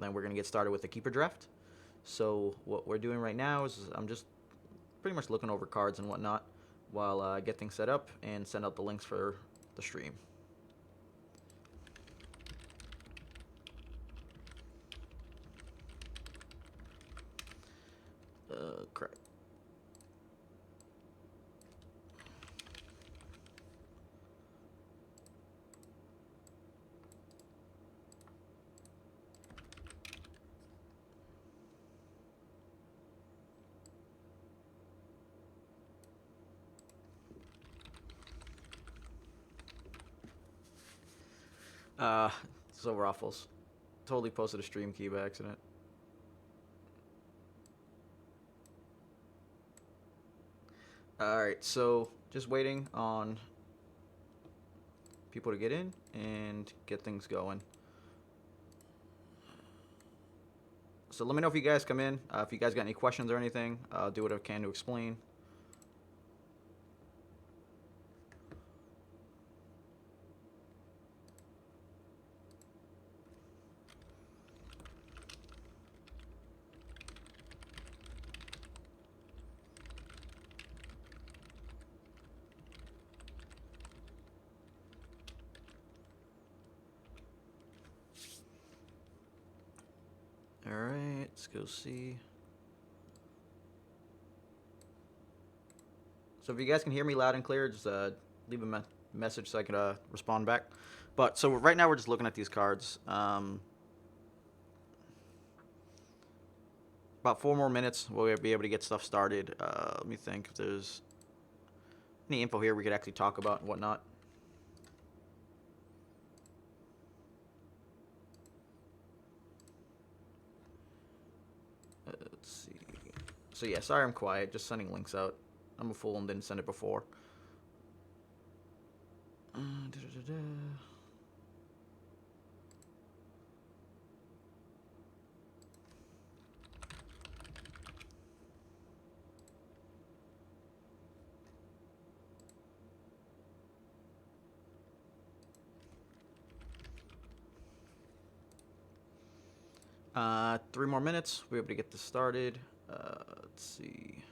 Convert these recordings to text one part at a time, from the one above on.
then we're going to get started with the keeper draft. So what we're doing right now is I'm just pretty much looking over cards and whatnot while I get things set up and send out the links for the stream. Crap. Uh, so Ruffles. Totally posted a stream key by accident. Alright, so just waiting on people to get in and get things going. So let me know if you guys come in. If you guys got any questions or anything, I'll do what I can to explain. Alright, let's go see. So if you guys can hear me loud and clear, just leave a message so I can respond back. But so right now we're just looking at these cards. About 4 more minutes, we'll be able to get stuff started. Let me think if there's any info here we could actually talk about and whatnot. Let's see. So yeah, sorry I'm quiet. Just sending links out. I'm a fool and didn't send it before. 3 more minutes. We'll be able to get this started. Let's see.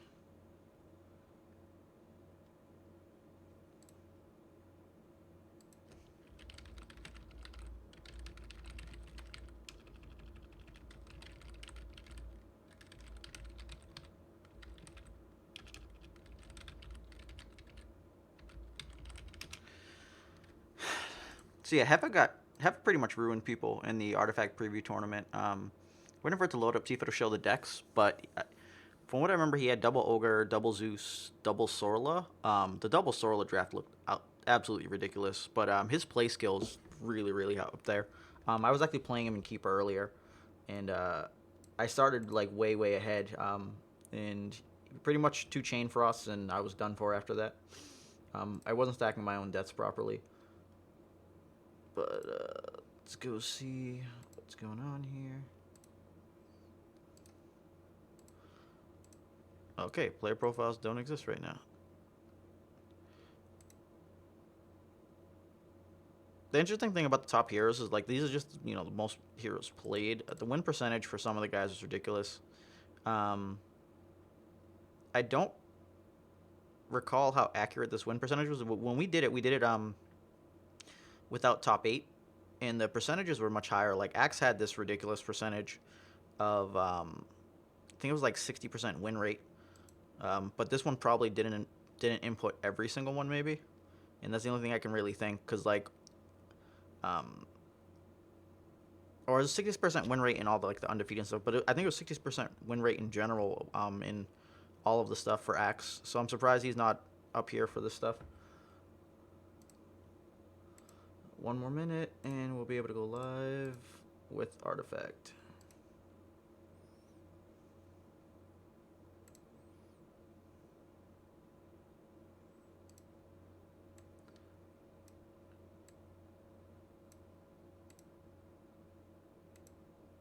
So yeah, Hef pretty much ruined people in the artifact preview tournament. Waiting for it to load up, see if it'll show the decks, but from what I remember, he had double Ogre, double Zeus, double Sorla. The double Sorla draft looked absolutely ridiculous, but his play skills really, really up there. I was actually playing him in Keeper earlier, and I started like way ahead, and pretty much 2 chain for us, and I was done for after that. I wasn't stacking my own deaths properly. But let's go see what's going on here. Okay, player profiles don't exist right now. The interesting thing about the top heroes is like these are just the most heroes played. The win percentage for some of the guys is ridiculous. I don't recall how accurate this win percentage was. When we did it without top 8, and the percentages were much higher. Like Axe had this ridiculous percentage of I think it was like 60% win rate, but this one probably didn't input every single one maybe, and that's the only thing I can really think, because like or it was 60% win rate in all the like the undefeated stuff, but I think it was 60% win rate in general in all of the stuff for Axe. So I'm surprised he's not up here for this stuff. 1 more minute, and we'll be able to go live with Artifact.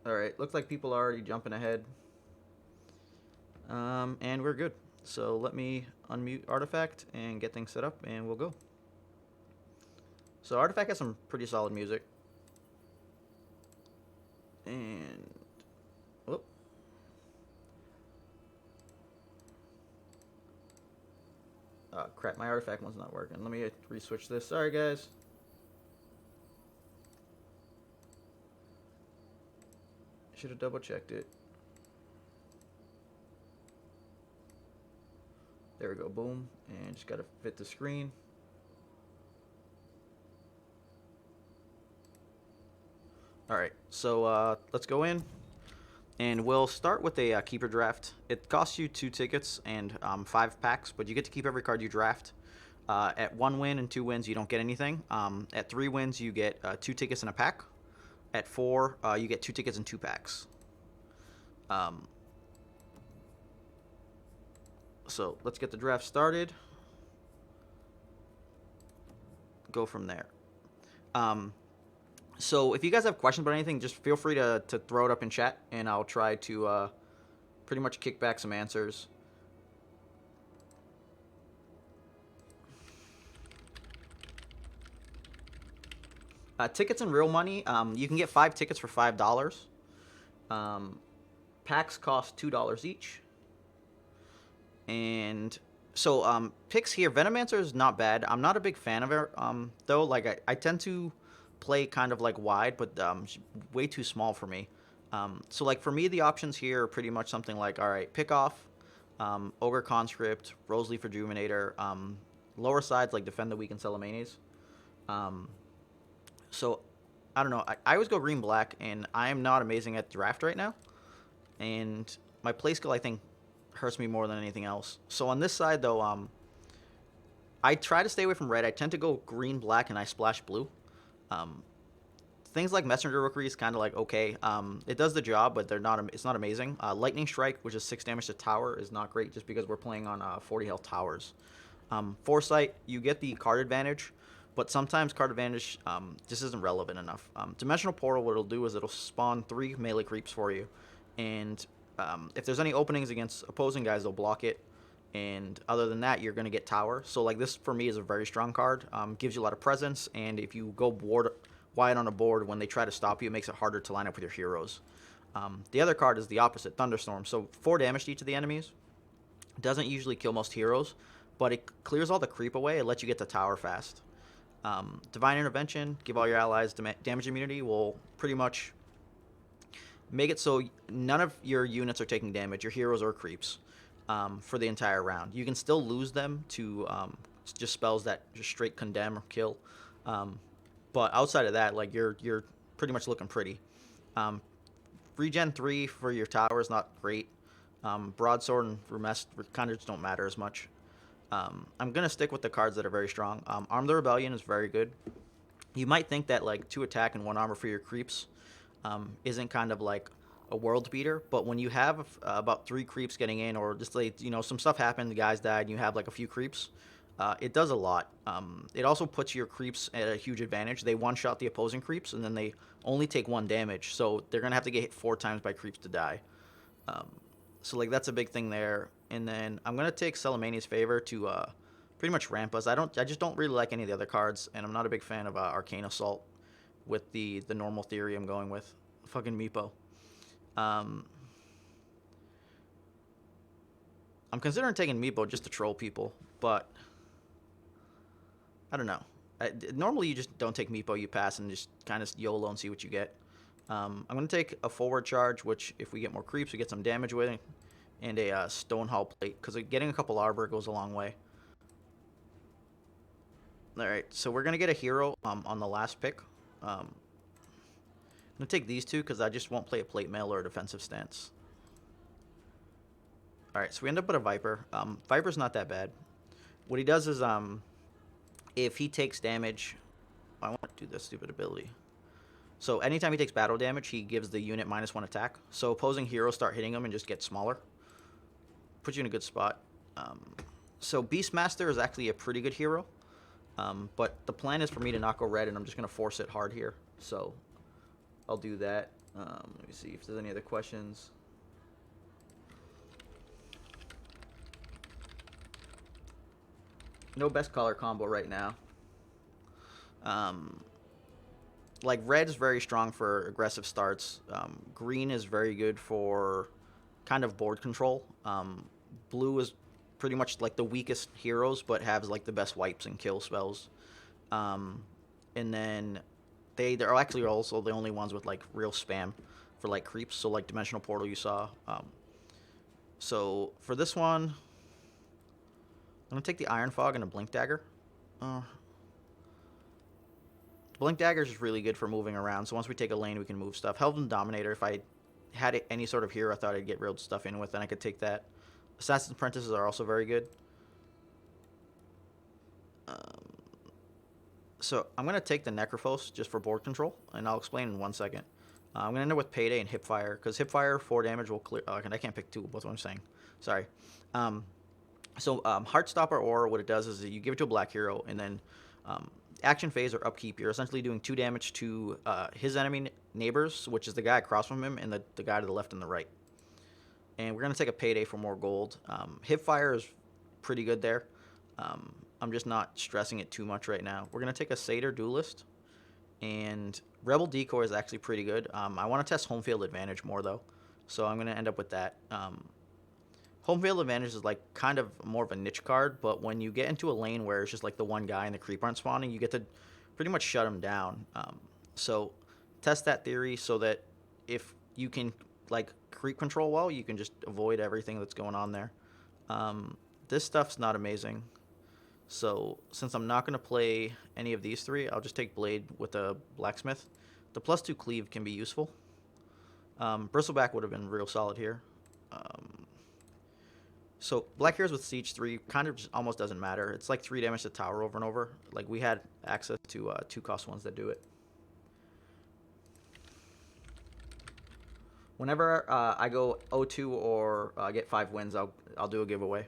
Alright, looks like people are already jumping ahead. And we're good. So let me unmute Artifact and get things set up, and we'll go. So Artifact has some pretty solid music. And Crap, my artifact one's not working. Let me re-switch this. Sorry, guys. Should have double-checked it. There we go, boom. And just gotta fit the screen. Alright, so let's go in. And we'll start with a keeper draft. It costs you 2 tickets and 5 packs, but you get to keep every card you draft. At 1 win and 2 wins, you don't get anything. At 3 wins, you get 2 tickets and a pack. At 4, you get 2 tickets and 2 packs. So let's get the draft started. Go from there. So if you guys have questions about anything, just feel free to throw it up in chat, and I'll try to pretty much kick back some answers. Tickets and real money, you can get 5 tickets for $5. Packs cost $2 each. And so picks here, Venomancer is not bad. I'm not a big fan of it, though. Like I tend to play kind of like wide, but way too small for me. So like for me, the options here are pretty much something like, all right, pick off, Ogre Conscript, Roseleaf Rejuvenator, lower sides like Defend the Weak and Celemanes. So I don't know. I always go green black, and I am not amazing at draft right now. And my play skill, I think, hurts me more than anything else. So on this side, though, I try to stay away from red. I tend to go green black, and I splash blue. Things like Messenger Rookery is kind of like okay. It does the job, but it's not amazing. Lightning Strike, which is 6 damage to tower, is not great just because we're playing on 40 health towers. Foresight, you get the card advantage, but sometimes card advantage just isn't relevant enough. Dimensional Portal, what it'll do is it'll spawn 3 melee creeps for you, and if there's any openings against opposing guys, they'll block it. And other than that, you're going to get tower. So like this for me is a very strong card. Gives you a lot of presence, and if you go wide on a board, when they try to stop you, it makes it harder to line up with your heroes. The other card is the opposite, Thunderstorm. So 4 damage to each of the enemies. Doesn't usually kill most heroes, but it clears all the creep away. It lets you get the tower fast. Divine Intervention, give all your allies damage immunity, will pretty much make it so none of your units are taking damage, your heroes or creeps, for the entire round. You can still lose them to just spells that just straight condemn or kill. But outside of that, like you're pretty much looking pretty. Regen 3 for your tower is not great. Broadsword and Rumest kind of just don't matter as much. I'm going to stick with the cards that are very strong. Arm the Rebellion is very good. You might think that like 2 attack and 1 armor for your creeps isn't kind of like a world beater, but when you have about 3 creeps getting in, or just like, you know, some stuff happened, the guys died, and you have like a few creeps, it does a lot. It also puts your creeps at a huge advantage. They one-shot the opposing creeps, and then they only take 1 damage, so they're going to have to get hit 4 times by creeps to die. So like that's a big thing there. And then I'm going to take Celemane's Favor to pretty much ramp us. I just don't really like any of the other cards, and I'm not a big fan of Arcane Assault with the normal theory I'm going with. Fucking Meepo. I'm considering taking Meepo just to troll people, but I don't know. Normally you just don't take Meepo, you pass and just kind of YOLO and see what you get. I'm going to take a forward charge, which if we get more creeps, we get some damage with it, and a Stone Hall Plate, because getting a couple Arbor goes a long way. Alright, so we're going to get a hero on the last pick. I'm going to take these 2 because I just won't play a Plate Mail or a defensive stance. Alright, so we end up with a Viper. Viper's not that bad. What he does is, if he takes damage... I want to do this stupid ability. So anytime he takes battle damage, he gives the unit -1 attack. So opposing heroes start hitting him and just get smaller. Puts you in a good spot. So Beastmaster is actually a pretty good hero. But the plan is for me to not go red, and I'm just going to force it hard here. So I'll do that. Let me see if there's any other questions. No best color combo right now. Like red is very strong for aggressive starts. Green is very good for kind of board control. Blue is pretty much like the weakest heroes, but have like the best wipes and kill spells. Um, and then they're actually also the only ones with like real spam for like creeps. So like Dimensional Portal you saw. So for this one, I'm gonna take the Iron Fog and a Blink Dagger. Uh, Blink Dagger is really good for moving around. So once we take a lane, we can move stuff. Helm Dominator, if I had any sort of hero I thought I'd get real stuff in with, then I could take that. Assassin's Apprentices are also very good. Um, so I'm going to take the Necrophos just for board control, and I'll explain in 1 second. I'm going to end up with Payday and Hipfire, because Hipfire, 4 damage will clear... I can't pick 2, that's what I'm saying. Sorry. Heartstopper Aura, what it does is you give it to a black hero, and then action phase or upkeep, you're essentially doing 2 damage to his enemy neighbors, which is the guy across from him, and the guy to the left and the right. And we're going to take a Payday for more gold. Hipfire is pretty good there. I'm just not stressing it too much right now. We're going to take a Satyr Duelist. And Rebel Decoy is actually pretty good. I want to test Home Field Advantage more, though. So I'm going to end up with that. Home Field Advantage is like kind of more of a niche card, but when you get into a lane where it's just like the one guy and the creep aren't spawning, you get to pretty much shut him down. So test that theory so that if you can like creep control well, you can just avoid everything that's going on there. This stuff's not amazing. So since I'm not going to play any of these 3, I'll just take Blade with a Blacksmith. The +2 cleave can be useful. Bristleback would have been real solid here. So Black Heroes with Siege 3 kind of just almost doesn't matter. It's like 3 damage to tower over and over. Like we had access to 2-cost ones that do it. Whenever I go 0-2 or get 5 wins, I'll do a giveaway.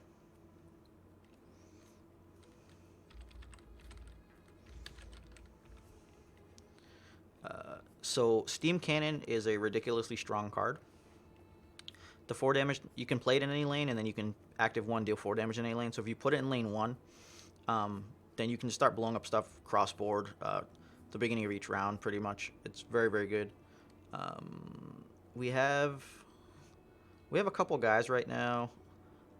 So Steam Cannon is a ridiculously strong card. The 4 damage, you can play it in any lane, and then you can active 1, deal 4 damage in any lane. So if you put it in lane 1, then you can start blowing up stuff cross board the beginning of each round, pretty much. It's very, very good. We have a couple guys right now.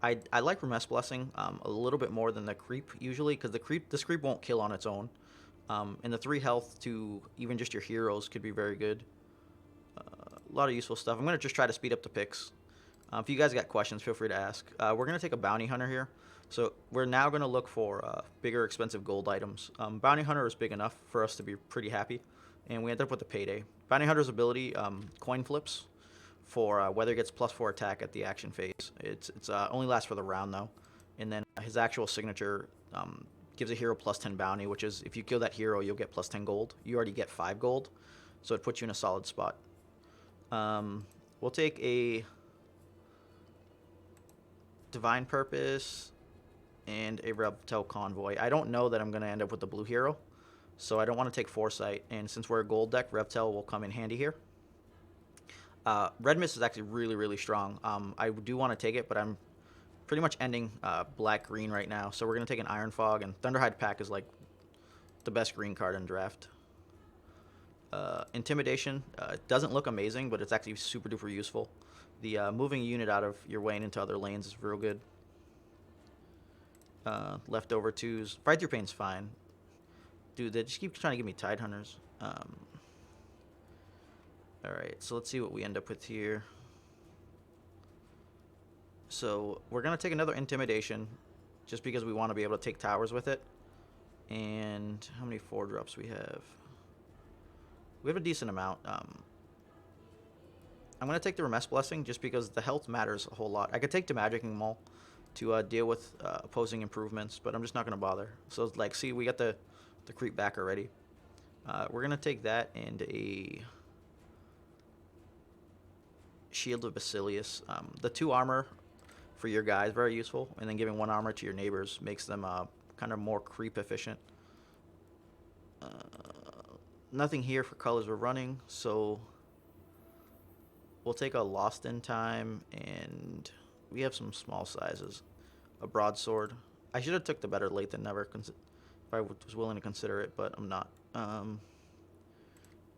I like Remes Blessing a little bit more than the creep usually, because this creep won't kill on its own. And the 3 health to even just your heroes could be very good. A lot of useful stuff. I'm going to just try to speed up the picks. If you guys got questions, feel free to ask. We're going to take a Bounty Hunter here. So we're now going to look for bigger, expensive gold items. Bounty Hunter is big enough for us to be pretty happy. And we end up with the Payday. Bounty Hunter's ability, coin flips, for weather gets +4 attack at the action phase. It's only lasts for the round, though. And then his actual signature gives a hero +10 bounty, which is if you kill that hero, you'll get +10 gold. You already get 5 gold, so it puts you in a solid spot. We'll take a Divine Purpose and a Reptel Convoy. I don't know that I'm going to end up with the blue hero, so I don't want to take Foresight. And since we're a gold deck, Reptel will come in handy here. Red Mist is actually really, really strong. I do want to take it, but I'm pretty much ending black-green right now. So we're going to take an Iron Fog, and Thunderhide Pack is like the best green card in draft. Intimidation doesn't look amazing, but it's actually super duper useful. The moving a unit out of your way and into other lanes is real good. Leftover 2s. Fight Through Pain's fine. Dude, they just keep trying to give me Tidehunters. Alright, so let's see what we end up with here. So we're going to take another Intimidation, just because we want to be able to take towers with it. And how many 4-drops we have? We have a decent amount. I'm going to take the Remes Blessing, just because the health matters a whole lot. I could take Demagicking Maul to deal with opposing improvements, but I'm just not going to bother. So, like, see, we got the creep back already. We're going to take that and a Shield of Basilius. The 2 armor for your guys, very useful, and then giving 1 armor to your neighbors makes them kind of more creep efficient. Nothing here for colors we're running, so we'll take a Lost in Time, and we have some small sizes. A Broadsword. I should have took the Better Late Than Never if I was willing to consider it, but I'm not.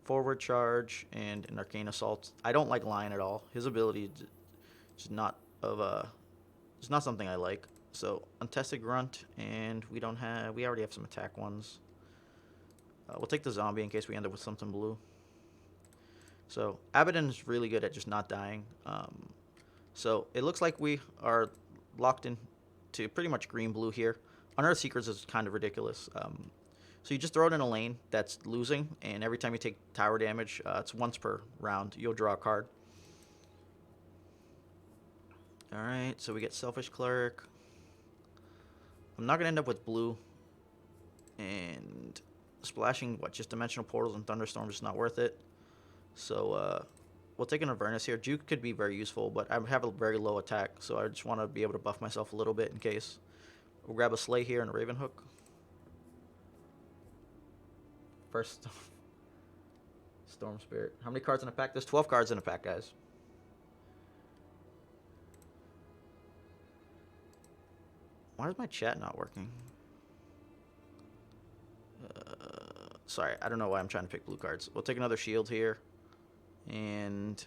Forward Charge and an Arcane Assault. I don't like Lion at all. His ability is not something I like. So untested grunt, and we already have some attack ones. We'll take the zombie in case we end up with something blue. So Abaddon is really good at just not dying. So it looks like we are locked in to pretty much green-blue here. Unearthed Secrets is kind of ridiculous. So you just throw it in a lane that's losing, and every time you take tower damage, it's once per round. You'll draw a card. Alright, so we get Selfish Cleric. I'm not going to end up with blue. And splashing, just Dimensional Portals and Thunderstorms is not worth it. So, we'll take an Avernus here. Juke could be very useful, but I have a very low attack, so I just want to be able to buff myself a little bit in case. We'll grab a Slay here and a Raven Hook. First, Storm Spirit. How many cards in a pack? There's 12 cards in a pack, guys. Why is my chat not working? Sorry, I don't know why I'm trying to pick blue cards. We'll take another shield here. And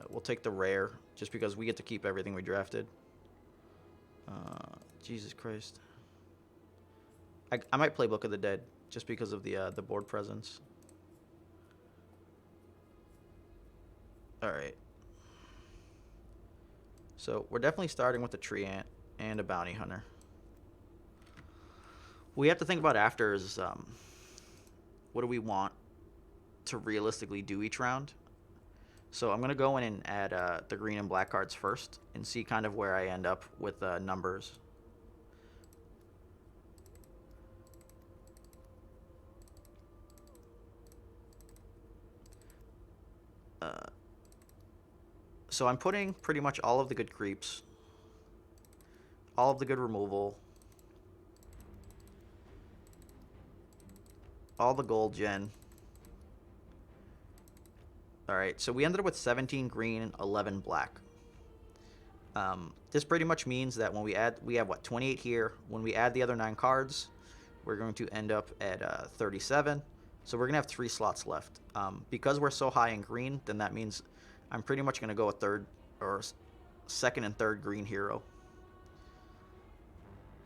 we'll take the rare, just because we get to keep everything we drafted. Jesus Christ. I might play Book of the Dead, just because of the board presence. Alright. So, we're definitely starting with a Tree Ant and a Bounty Hunter. What we have to think about after is, what do we want to realistically do each round? So I'm going to go in and add the green and black cards first and see kind of where I end up with numbers. So I'm putting pretty much all of the good creeps, all of the good removal, all the gold gen. Alright, so we ended up with 17 green, 11 black. This pretty much means that when we have, what, 28 here. When we add the other 9 cards, we're going to end up at 37. So we're going to have 3 slots left. Because we're so high in green, then that means I'm pretty much going to go with second and third green hero.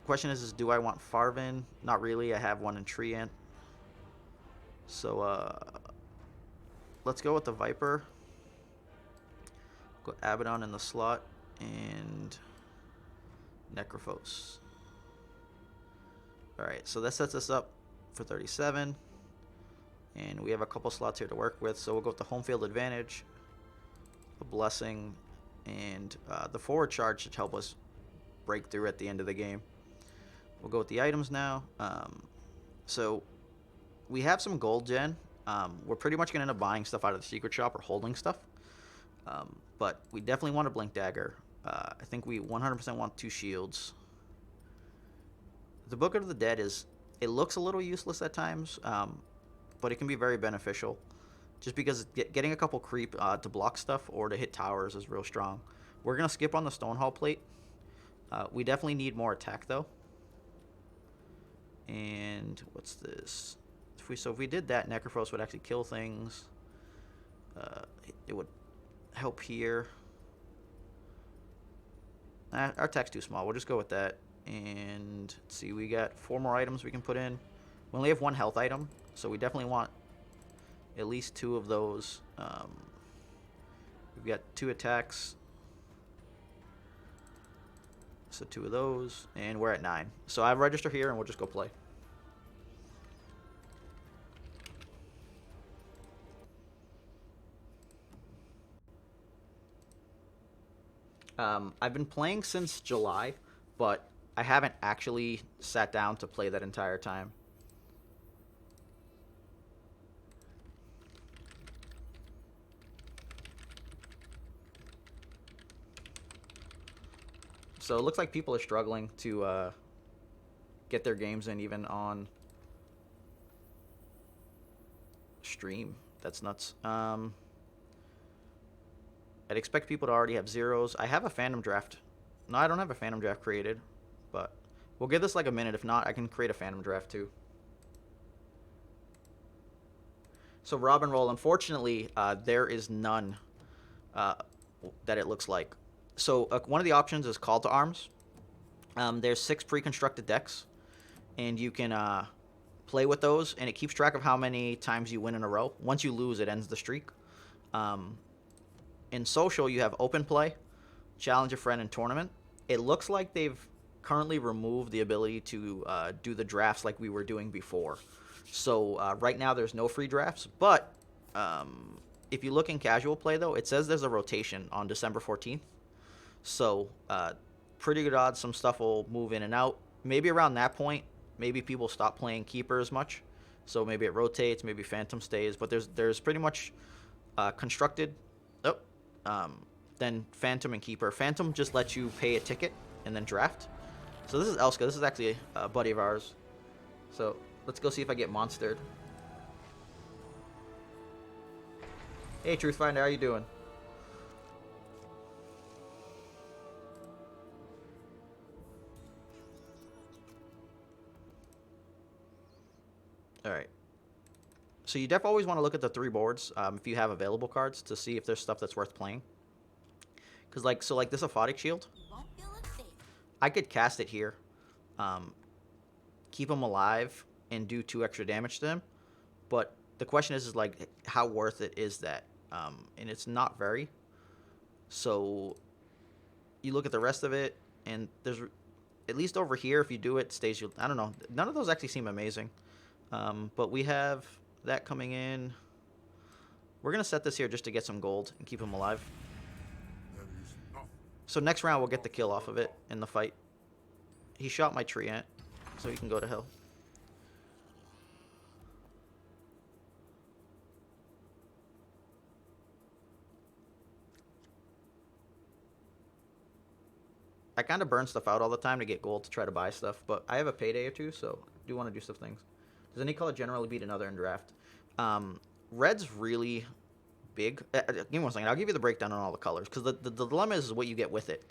Question is do I want Farvin? Not really. I have one in Tree Ant. So, let's go with the Viper. Go Abaddon in the slot and Necrophos. Alright, so that sets us up for 37. And we have a couple slots here to work with. So we'll go with the home field advantage, a Blessing, and the forward charge should help us break through at the end of the game. We'll go with the items now. So we have some gold gen. We're pretty much going to end up buying stuff out of the secret shop or holding stuff. But we definitely want a Blink Dagger. I think we 100% want 2 shields. The Book of the Dead it looks a little useless at times, but it can be very beneficial. Just because getting a couple creep to block stuff or to hit towers is real strong. We're going to skip on the Stonehall Plate. We definitely need more attack though. And what's this? If we did that, Necrophos would actually kill things. It would help here. Our attack's too small. We'll just go with that. And let's see, we got 4 more items we can put in. We only have 1 health item, so we definitely want at least 2 of those. We've got 2 attacks. So 2 of those, and we're at 9. So I register here, and we'll just go play. I've been playing since July, but I haven't actually sat down to play that entire time. So it looks like people are struggling to get their games in even on stream. That's nuts. I'd expect people to already have zeros. I have a Phantom Draft. No, I don't have a Phantom Draft created, but we'll give this like a minute. If not, I can create a Phantom Draft too. So Rob and Roll, unfortunately, there is none that it looks like. So one of the options is Call to Arms. There's 6 pre-constructed decks, and you can play with those, and it keeps track of how many times you win in a row. Once you lose, it ends the streak. In social, you have open play, challenge a friend, and tournament. It looks like they've currently removed the ability to do the drafts like we were doing before. So right now there's no free drafts, but if you look in casual play, though, it says there's a rotation on December 14th. So pretty good odds some stuff will move in and out. Maybe around that point, maybe people stop playing Keeper as much. So maybe it rotates, maybe Phantom stays. But there's pretty much constructed. Then Phantom and Keeper. Phantom just lets you pay a ticket and then draft. So this is Elska. This is actually a buddy of ours. So let's go see if I get monstered. Hey, Truthfinder, how you doing? All right. So you definitely always want to look at the 3 boards if you have available cards to see if there's stuff that's worth playing. Because like this Aphotic Shield, I could cast it here, keep him alive, and do 2 extra damage to him. But the question is like, how worth it is that? And it's not very. So you look at the rest of it, and there's, at least over here, if you do it, stays you. I don't know. None of those actually seem amazing. But we have that coming in. We're going to set this here just to get some gold and keep him alive. So next round, we'll get the kill off of it in the fight. He shot my tree ant, so he can go to hell. I kind of burn stuff out all the time to get gold to try to buy stuff, but I have a payday or two, so I do want to do some things. Does any color generally beat another in draft? Red's really big. Give me one second. I'll give you the breakdown on all the colors, because the dilemma is what you get with it.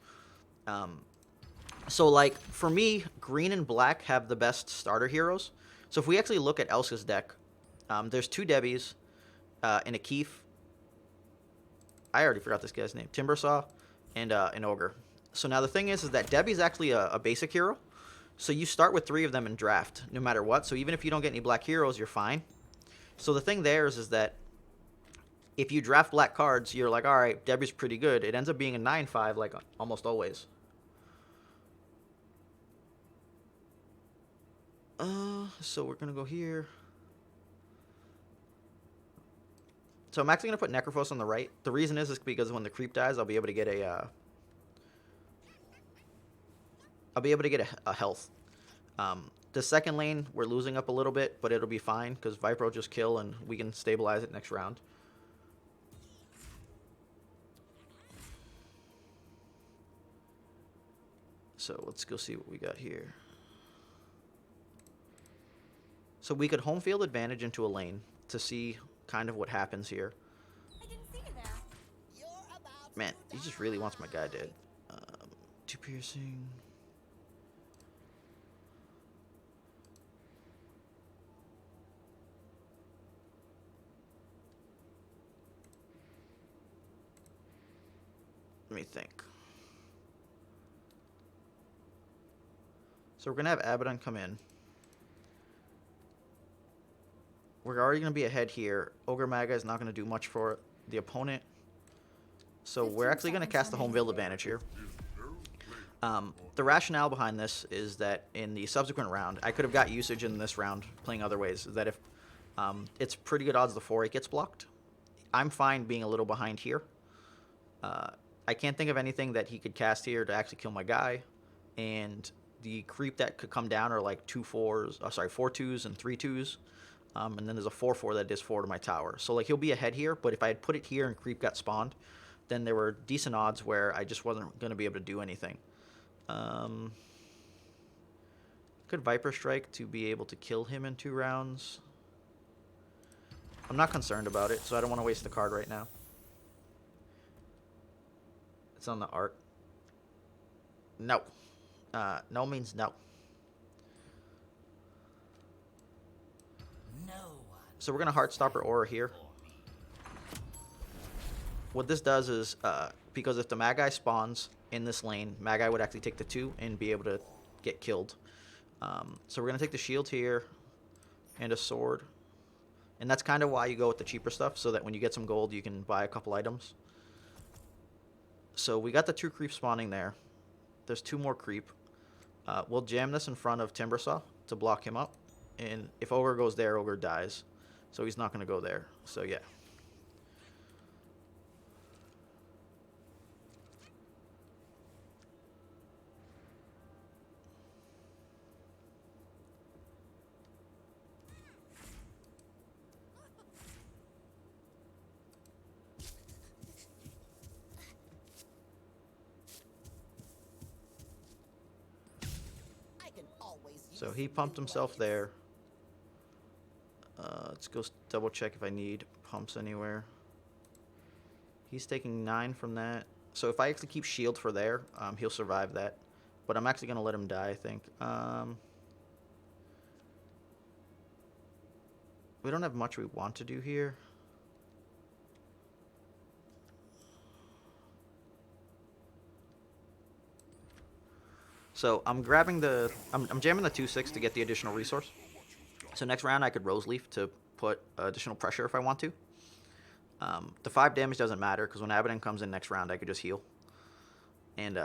So, like, for me, green and black have the best starter heroes. So if we actually look at Elsa's deck, there's 2 Debbies and a Keef. I already forgot this guy's name. Timbersaw and an Ogre. So now the thing is that Debbie's actually a basic hero. So you start with 3 of them in draft, no matter what. So even if you don't get any black heroes, you're fine. So the thing there is that if you draft black cards, you're like, all right, Debbie's pretty good. It ends up being a 9/5, like almost always. So we're going to go here. So I'm actually going to put Necrophos on the right. The reason is because when the creep dies, I'll be able to get a... a health. The second lane, we're losing up a little bit, but it'll be fine because Viper will just kill and we can stabilize it next round. So let's go see what we got here. So we could home field advantage into a lane to see kind of what happens here. I didn't see you there. Man, he just really wants my guy dead. 2 piercing. Let me think. So we're going to have Abaddon come in. We're already going to be ahead here. Ogre Maga is not going to do much for the opponent. So we're actually going to cast the home field advantage here. The rationale behind this is that in the subsequent round, I could have got usage in this round playing other ways. That if it's pretty good odds the 4-8 gets blocked. I'm fine being a little behind here. I can't think of anything that he could cast here to actually kill my guy. And the creep that could come down are like 4 2s and 3 2s. And then there's a 4/4 that does 4 to my tower. So like he'll be ahead here, but if I had put it here and creep got spawned, then there were decent odds where I just wasn't going to be able to do anything. Could Viper Strike to be able to kill him in 2 rounds. I'm not concerned about it, so I don't want to waste the card right now. It's on the art. No. No means no. So we're going to Heartstopper Aura here. What this does is, because if the Magi spawns in this lane, Magi would actually take the 2 and be able to get killed. So we're going to take the shield here and a sword. And that's kind of why you go with the cheaper stuff, so that when you get some gold, you can buy a couple items. So we got the 2 creep spawning there. There's 2 more creep. We'll jam this in front of Timbersaw to block him up. And if Ogre goes there, Ogre dies. So he's not going to go there. So yeah. So he pumped himself there. Let's go double check if I need pumps anywhere. He's taking 9 from that. So if I actually keep shield for there, he'll survive that. But I'm actually going to let him die, I think. We don't have much we want to do here. So I'm grabbing the... I'm jamming the 2-6 to get the additional resource. So next round I could Rose Leaf to put additional pressure if I want to. The 5 damage doesn't matter, because when Abaddon comes in next round, I could just heal. And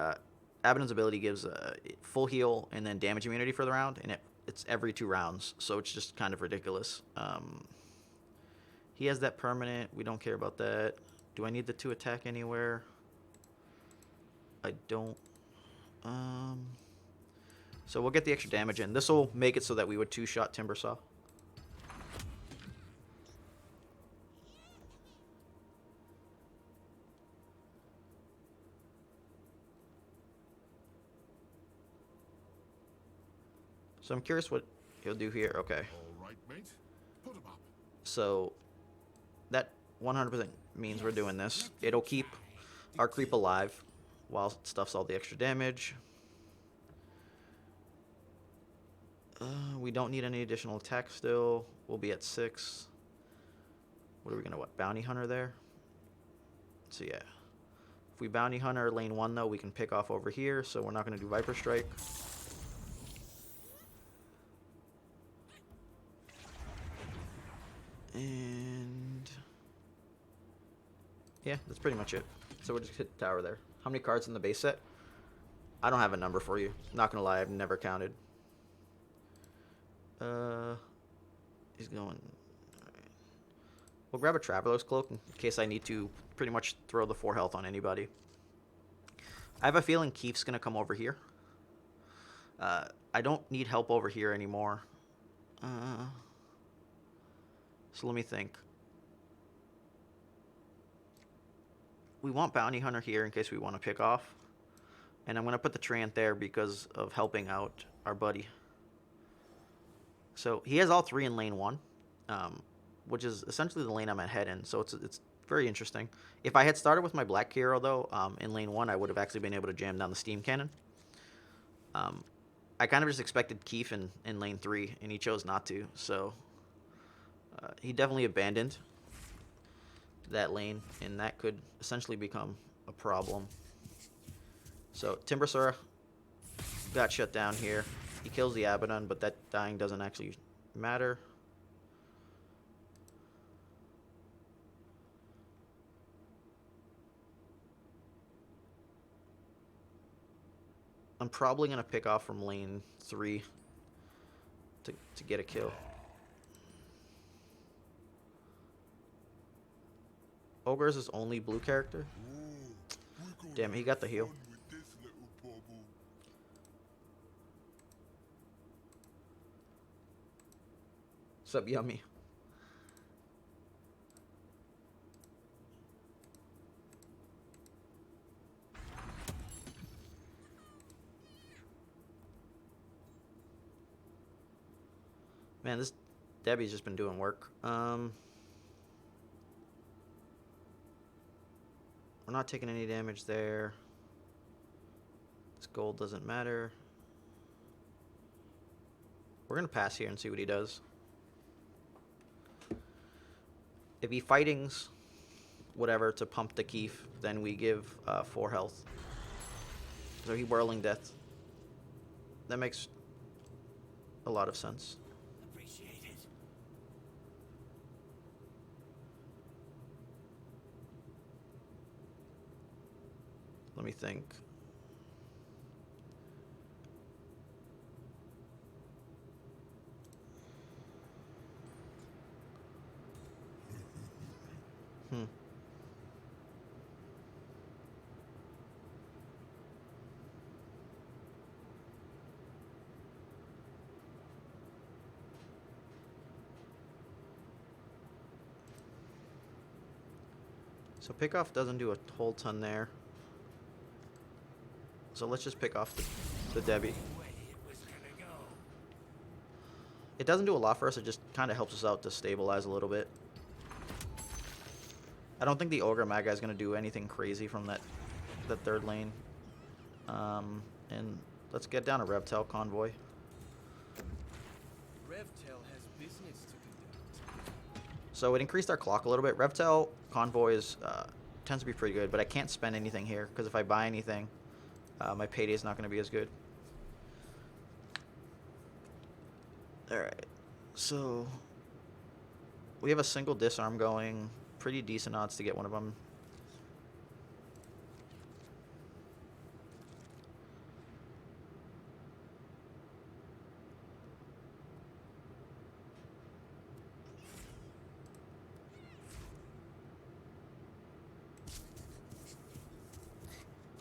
Abaddon's ability gives full heal and then damage immunity for the round, and it's every 2 rounds, so it's just kind of ridiculous. He has that permanent. We don't care about that. Do I need the 2 attack anywhere? I don't. So we'll get the extra damage in. This will make it so that we would 2-shot Timbersaw. So I'm curious what he'll do here. Okay. All right, mate. Put 'em up. So that 100% means we're doing this. It'll keep our creep alive while it stuffs all the extra damage. We don't need any additional attack still. We'll be at 6. What are we going to, Bounty Hunter there? So yeah. If we Bounty Hunter lane 1 though, we can pick off over here, so we're not going to do Viper Strike. And yeah, that's pretty much it. So we'll just hit the tower there. How many cards in the base set? I don't have a number for you. Not gonna lie, I've never counted. He's going. All right. We'll grab a Traveler's Cloak in case I need to pretty much throw the 4 health on anybody. I have a feeling Keef's gonna come over here. I don't need help over here anymore. So let me think. We want Bounty Hunter here in case we want to pick off. And I'm going to put the Treant there because of helping out our buddy. So he has all 3 in lane 1, which is essentially the lane I'm ahead in. So it's very interesting. If I had started with my Black Hero, though, in lane 1, I would have actually been able to jam down the Steam Cannon. I kind of just expected Keef in lane 3, and he chose not to. So he definitely abandoned that lane, and that could essentially become a problem. So Timbersaw got shut down here. He kills the Abaddon, but that dying doesn't actually matter. I'm probably going to pick off from lane 3 to get a kill. Ogre is his only blue character. Damn, he got the heal. What's up, Yummy? Man, this Debbie's just been doing work. We're not taking any damage there. This gold doesn't matter. We're going to pass here and see what he does. If he fightings whatever to pump the Keef, then we give 4 health. So he Whirling Death. That makes a lot of sense. Appreciate it. Let me think. Hmm. So pick off doesn't do a whole ton there. So let's just pick off the Debbie. It doesn't do a lot for us, it just kind of helps us out to stabilize a little bit. I don't think the Ogre Mad Guy is going to do anything crazy from that third lane. And let's get down a Revtail Convoy. Revtail has business to conduct. So it increased our clock a little bit. Revtail Convoys tends to be pretty good, but I can't spend anything here because if I buy anything, my payday is not going to be as good. Alright, so we have a single disarm going. Pretty decent odds to get one of them.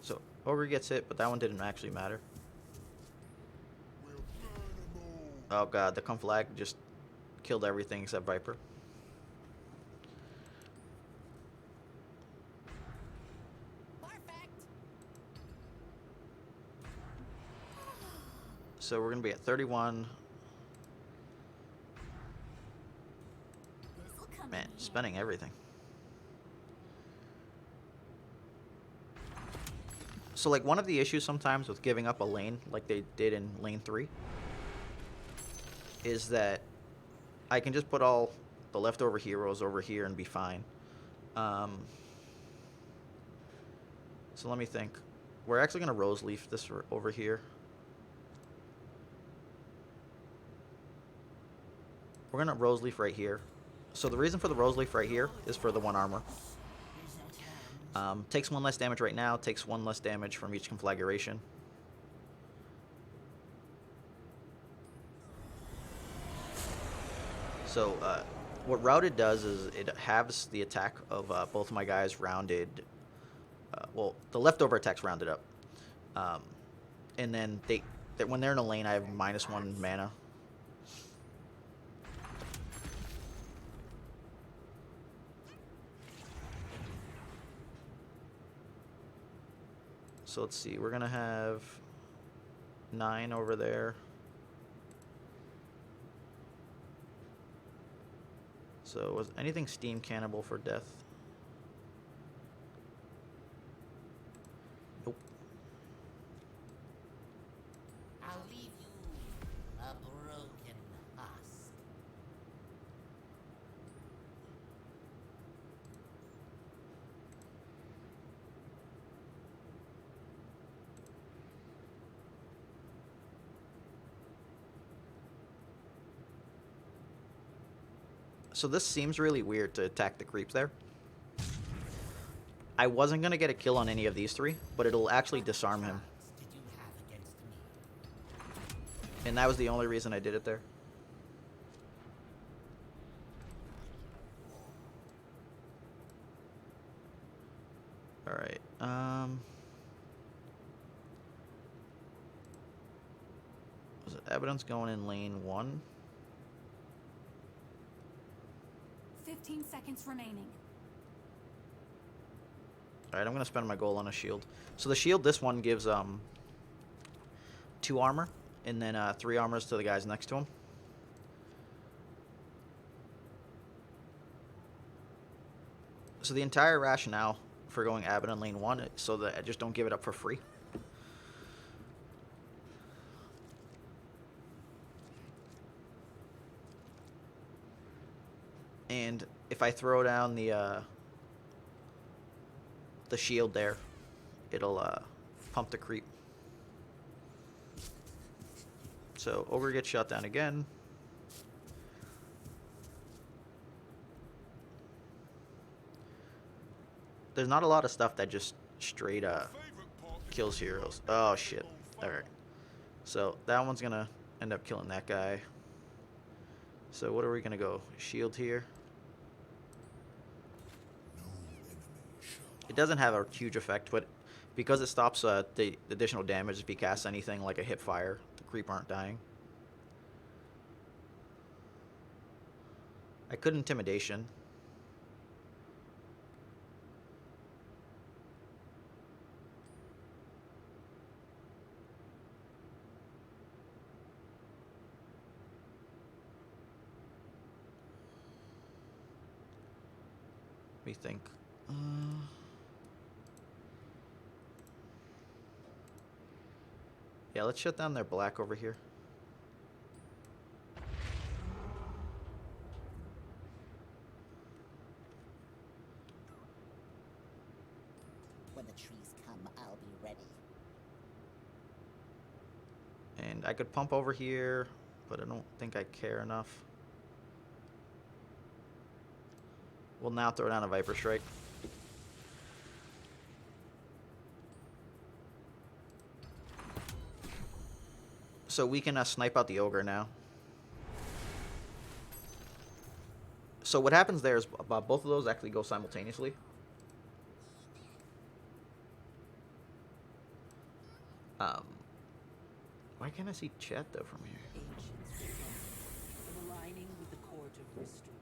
So Ogre gets hit, but that one didn't actually matter. Oh god, the Conflag just killed everything except Viper. Perfect. So we're gonna be at 31. This'll come Man, in spending everything. So like one of the issues sometimes with giving up a lane, like they did in lane 3, is that I can just put all the leftover heroes over here and be fine. So let me think. We're actually gonna Rose Leaf this over here. We're gonna Rose Leaf right here. So the reason for the Rose Leaf right here is for the 1 armor. Takes 1 less damage right now, takes 1 less damage from each conflagration. So what Routed does is it halves the attack of both my guys rounded. Well, the leftover attack's rounded up. And then when they're in a lane, I have -1 mana. So let's see, we're gonna have 9 over there. So was anything Steam Cannibal for death? Nope. I'll leave you a broken husk. So this seems really weird to attack the creeps there. I wasn't going to get a kill on any of these 3, but it'll actually disarm him. Did you have against me? And that was the only reason I did it there. Alright, was it Abaddon's going in lane 1? 15 seconds remaining. Alright, I'm going to spend my gold on a shield. So the shield, this one gives 2 armor, and then 3 armors to the guys next to him. So the entire rationale for going Abaddon lane 1 is so that I just don't give it up for free. And if I throw down the shield there, it'll pump the creep. So Ogre gets shot down again. There's not a lot of stuff that just straight kills heroes. Oh shit. Alright. So that one's gonna end up killing that guy. So what are we gonna go? Shield here. It doesn't have a huge effect, but because it stops the additional damage if he casts anything like a hip fire, the creep aren't dying. I could intimidation. Let me think. Yeah, let's shut down their black over here. When the trees come, I'll be ready. And I could pump over here, but I don't think I care enough. We'll now throw down a Viper Strike. So we can snipe out the Ogre now. So what happens there is both of those actually go simultaneously. Why can't I see chat though from here? Ancients repent of aligning with the court of Restore.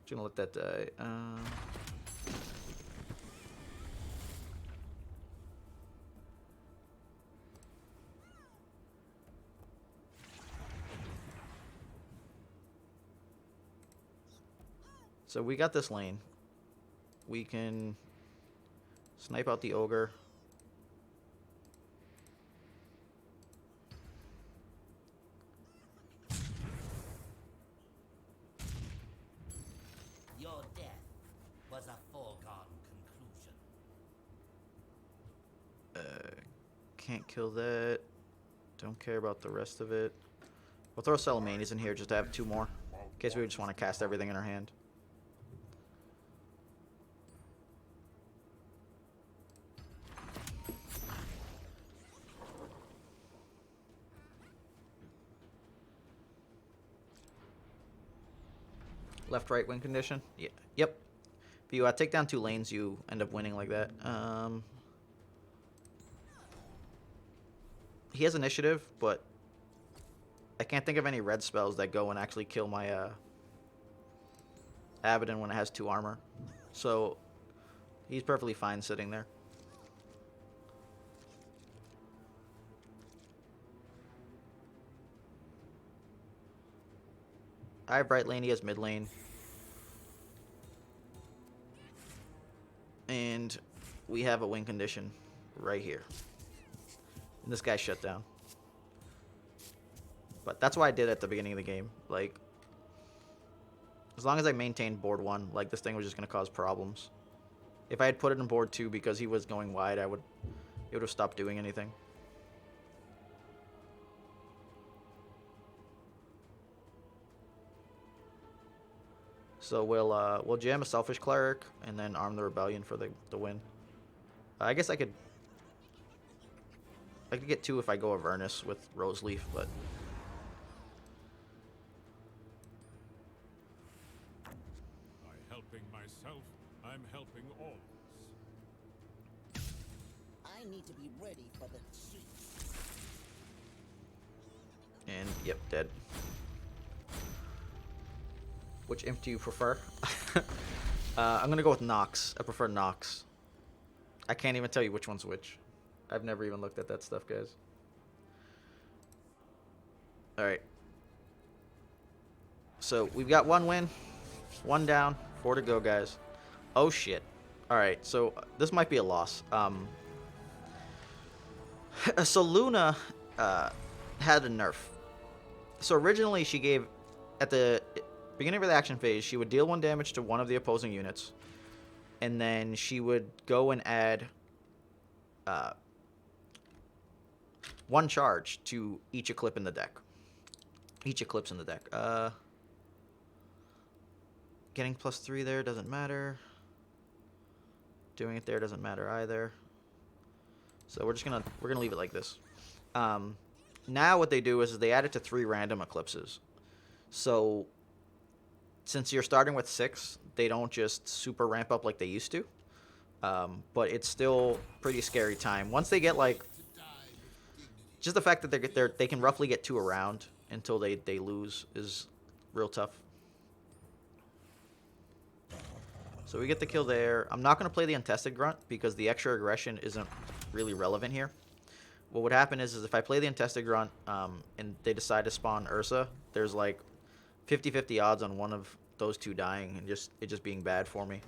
Just gonna let that die. So we got this lane. We can snipe out the Ogre. Your death was a foregone conclusion. Can't kill that. Don't care about the rest of it. We'll throw Salamanias in here just to have 2 more. In case we just want to cast everything in our hand. Left, right win condition? Yeah. Yep. If you take down 2 lanes, you end up winning like that. He has initiative, but I can't think of any red spells that go and actually kill my Abaddon when it has 2 armor. So he's perfectly fine sitting there. I have right lane, he has mid lane. And we have a win condition right here. And this guy's shut down. But that's why I did at the beginning of the game. Like, as long as I maintained board 1, like, this thing was just going to cause problems. If I had put it in board 2 because he was going wide, it would have stopped doing anything. So we'll jam a Selfish Cleric and then arm the Rebellion for the win. I guess I could get 2 if I go Avernus with Rose Leaf, but By helping myself, I'm helping all of us. I need to be ready for the Chiefs. and yep, dead. Which imp do you prefer? I'm gonna go with Nox. I prefer Nox. I can't even tell you which one's which. I've never even looked at that stuff, guys. Alright. So, we've got 1 win. 1 down. 4 to go, guys. Oh, shit. Alright, so this might be a loss. So, Luna had a nerf. So, originally, she gave... At the beginning of the action phase, she would deal 1 damage to one of the opposing units. And then she would go and add... one charge to each Eclipse in the deck. Each Eclipse in the deck. Getting +3 there doesn't matter. Doing it there doesn't matter either. So we're gonna leave it like this. Now what they do is they add it to 3 random eclipses. So since you're starting with 6, they don't just super ramp up like they used to. But it's still pretty scary time. Once they get like, just the fact that they can roughly get 2 around until they lose is real tough. So we get the kill there. I'm not going to play the Untested Grunt because the extra aggression isn't really relevant here. What would happen is if I play the Untested Grunt and they decide to spawn Ursa, there's like 50-50 odds on one of those 2 dying and it just being bad for me.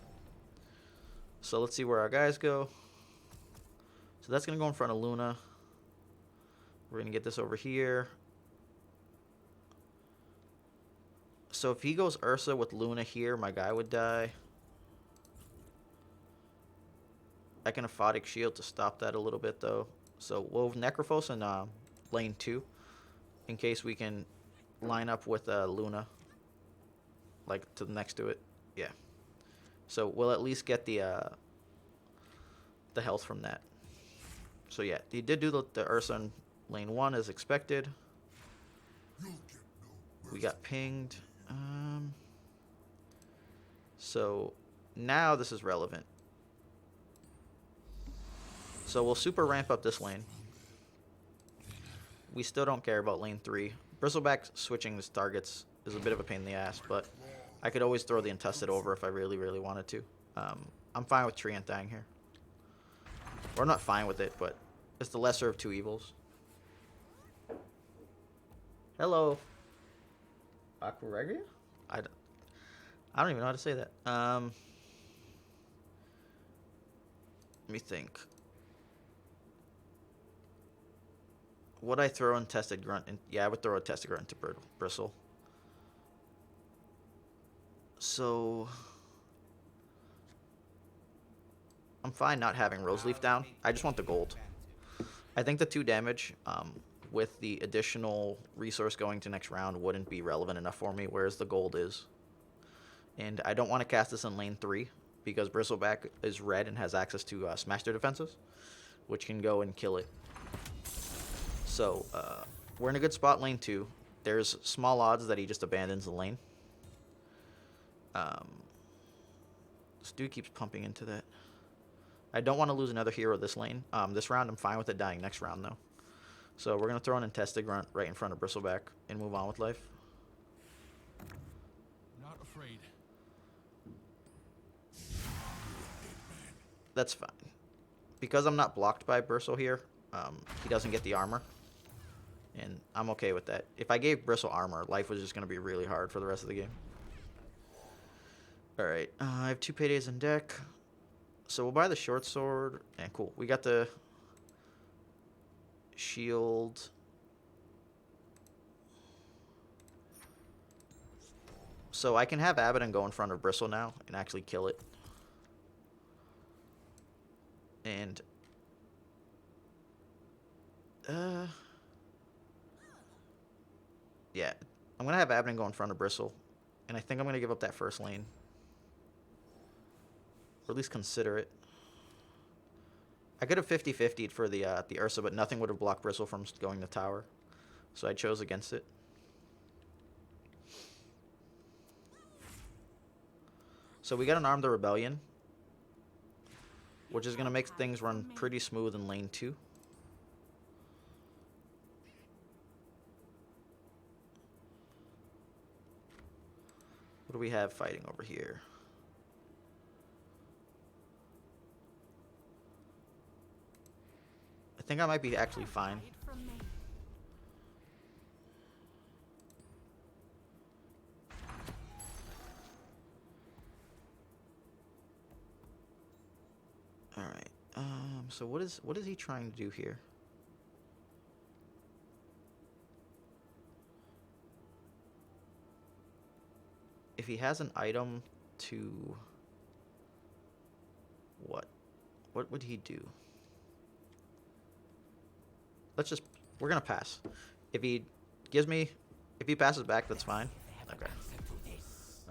So let's see where our guys go. So that's going to go in front of Luna. We're going to get this over here. So if he goes Ursa with Luna here, my guy would die. I can Aphotic Shield to stop that a little bit, though. So we'll Necrophos in lane 2 in case we can line up with Luna, like to the next to it. Yeah. So we'll at least get the health from that. So yeah, he did do the Ursa in lane 1 as expected. We got pinged. So now this is relevant. So we'll super ramp up this lane. We still don't care about lane 3. Bristleback switching his targets is a bit of a pain in the ass, but I could always throw the Untested over if I really, really wanted to. I'm fine with Treant dying here. Or I'm not fine with it, but it's the lesser of 2 evils. Hello. Aquaregia? I don't even know how to say that. Let me think. Would I throw Untested Grunt? Yeah, I would throw a Untested Grunt into Bristle. So I'm fine not having Roseleaf down. I just want the gold. I think the 2 damage with the additional resource going to next round wouldn't be relevant enough for me, whereas the gold is. And I don't want to cast this in lane 3 because Bristleback is red and has access to Smash their defenses, which can go and kill it. So we're in a good spot lane 2. There's small odds that he just abandons the lane. This dude keeps pumping into that. I don't want to lose another hero this lane. This round I'm fine with it dying next round though. So we're going to throw an Untested Grunt right in front of Bristleback and move on with life. Not afraid. That's fine. Because I'm not blocked by Bristle here, he doesn't get the armor. And I'm okay with that. If I gave Bristle armor, life was just going to be really hard for the rest of the game. Alright, I have 2 paydays in deck. So we'll buy the short sword. And cool. We got the shield. So I can have Abaddon go in front of Bristle now and actually kill it. And yeah, I'm going to have Abaddon go in front of Bristle. And I think I'm going to give up that first lane. Or at least consider it. I could have 50-50'd for the Ursa, but nothing would have blocked Bristle from going to tower. So I chose against it. So we got an Arm the Rebellion, which is going to make things run pretty smooth in lane 2. What do we have fighting over here? I think I might be actually fine. All right. So what is he trying to do here? If he has an item to what would he do? Let's just We're gonna pass. If he gives me, if he passes back, that's fine. Okay.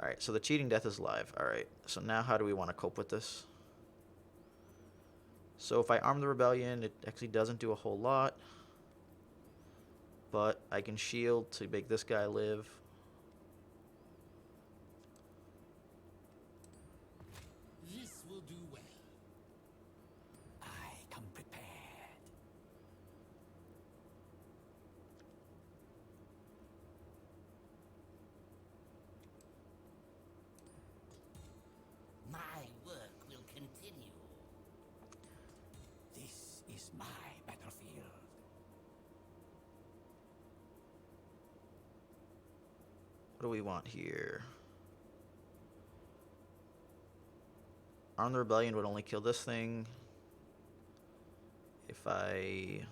All right. So the cheating death is live. All right. So now how do we want to cope with this? So if I arm the rebellion, it actually doesn't do a whole lot. But I can shield to make this guy live. This will do well. I come prepared. My work will continue. This is my battlefield. What do we want here? Arm the rebellion would only kill this thing. If I... I share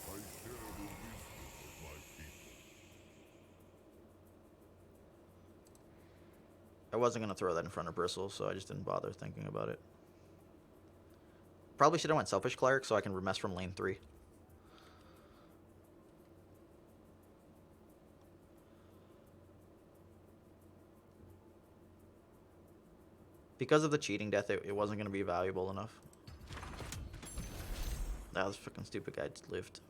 the wisdom of my people. I wasn't going to throw that in front of Bristle, so I just didn't bother thinking about it. Probably should have went Selfish Cleric so I can remess from lane 3. Because of the cheating death, it wasn't going to be valuable enough. That was fucking stupid guy just lived.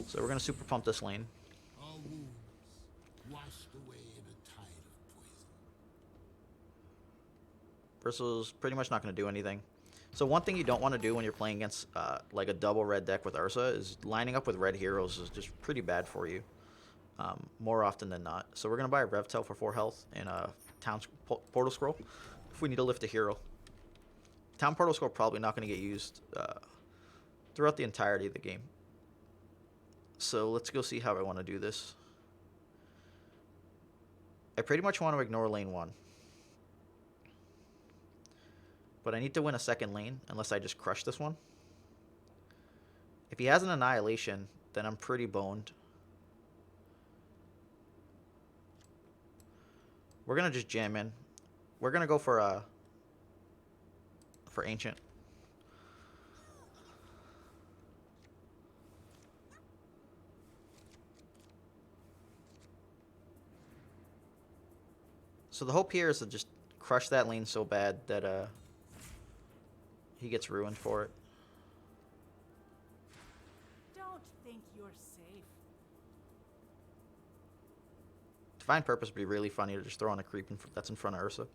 So we're going to super pump this lane. Our wounds washed away in a tide of poison. Bristle's pretty much not going to do anything. So one thing you don't want to do when you're playing against like a double red deck with Ursa is lining up with red heroes is just pretty bad for you. More often than not. So we're going to buy a Revtel for 4 health and a Town Portal Scroll if we need to lift a hero. Town Portal Scroll probably not going to get used throughout the entirety of the game. So let's go see how I want to do this. I pretty much want to ignore lane 1. But I need to win a second lane unless I just crush this one. If he has an Annihilation, then I'm pretty boned. We're going to just jam in. We're going to go for Ancient. So the hope here is to just crush that lane so bad that he gets ruined for it. Don't think you're safe. Divine Purpose would be really funny to just throw on a creep that's in front of Ursa.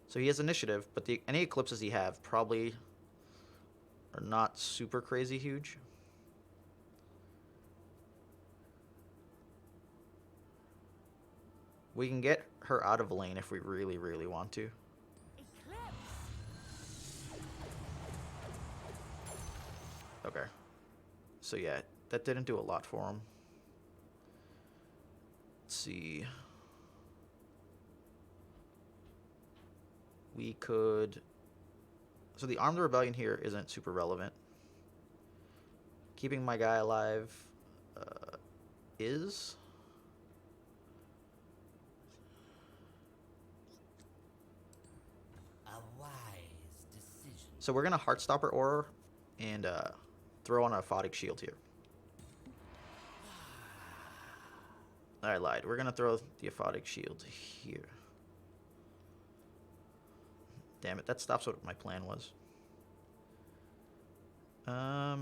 So he has initiative, but any eclipses he have probably are not super crazy huge. We can get her out of lane if we really, really want to. Eclipse. Okay. So yeah, that didn't do a lot for him. Let's see. We could... So the Arm the Rebellion here isn't super relevant. Keeping my guy alive is... A wise decision. So we're going to Heartstopper Aura and throw on a Aphotic Shield here. I lied. We're going to throw the Aphotic Shield here. Damn it, that stops what my plan was. I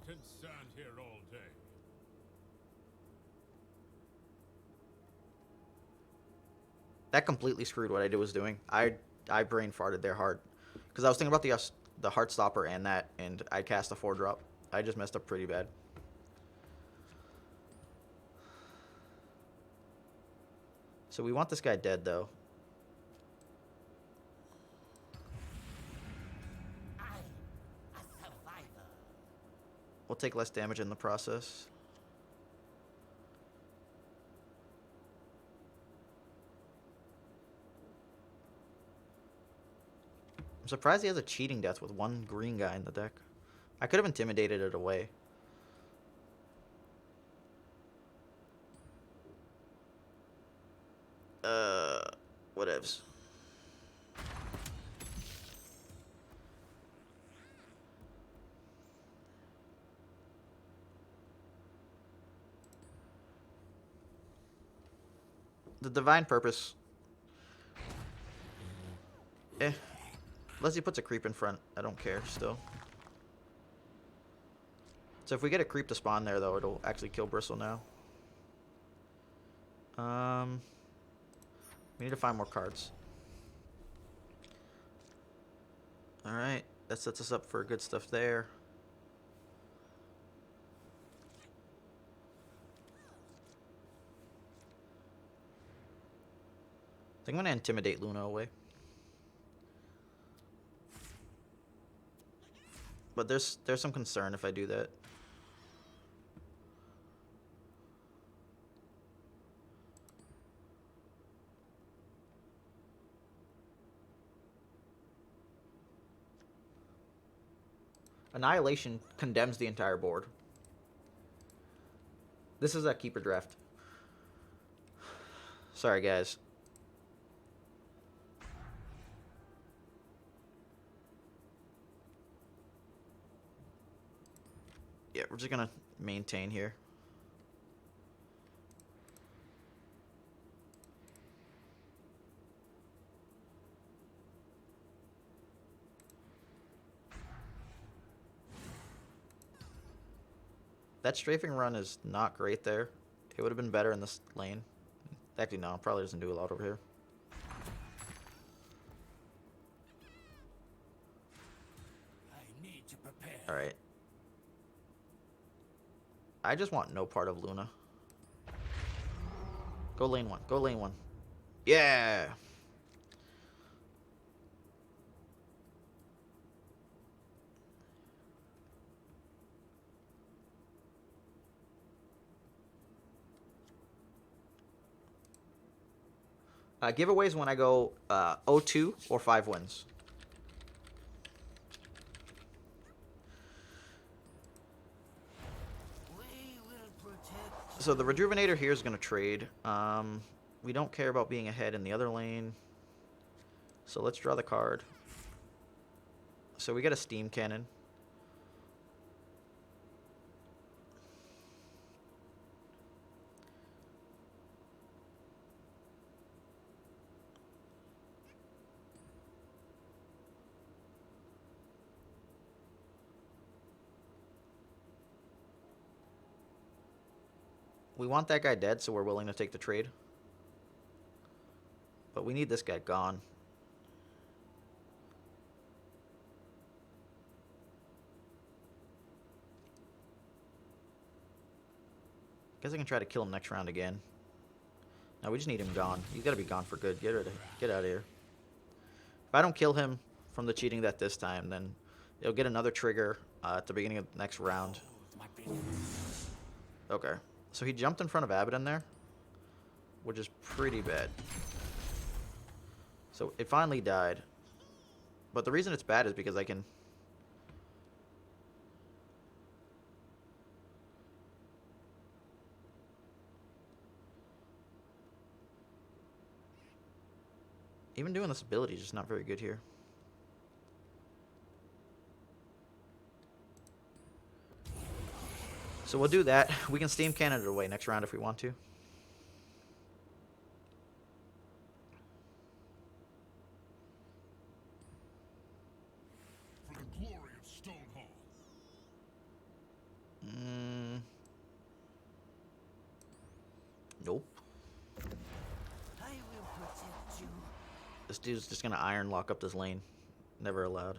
can stand here all day. That completely screwed what I was doing. I brain farted there hard. Because I was thinking about the Heartstopper and that, and I cast a 4-drop. I just messed up pretty bad. So we want this guy dead, though. take less damage in the process. I'm surprised he has a cheating death with one green guy in the deck. I could have intimidated it away. Whatevs. The Divine Purpose. Unless he puts a creep in front, I don't care still. So if we get a creep to spawn there, though, it'll actually kill Bristle now. We need to find more cards. Alright, that sets us up for good stuff there. I think I'm gonna intimidate Luna away. But there's some concern if I do that. Annihilation condemns the entire board. This is that keeper draft. Sorry, guys. Yeah, we're just gonna maintain here. That strafing run is not great there. It would have been better in this lane. Actually, no, it probably doesn't do a lot over here. I need to prepare. Alright. I just want no part of Luna. Go lane one. Go lane one. Yeah! Giveaways when I go 0-2 or 5 wins. We will protect. So the Rejuvenator here is going to trade. We don't care about being ahead in the other lane. So let's draw the card. So we get a Steam Cannon. We want that guy dead, so we're willing to take the trade. But we need this guy gone. Guess I can try to kill him next round again. No, we just need him gone. He's got to be gone for good. Get out of here. If I don't kill him from the cheating death this time, then it'll get another trigger at the beginning of the next round. Okay. So he jumped in front of Abaddon there, which is pretty bad. So it finally died. But the reason it's bad is because I can... Even doing this ability is just not very good here. So we'll do that. We can Steam Cannon it away next round if we want to. For the glory of Stonehall. Nope. I will protect you. This dude's just gonna iron lock up this lane. Never allowed.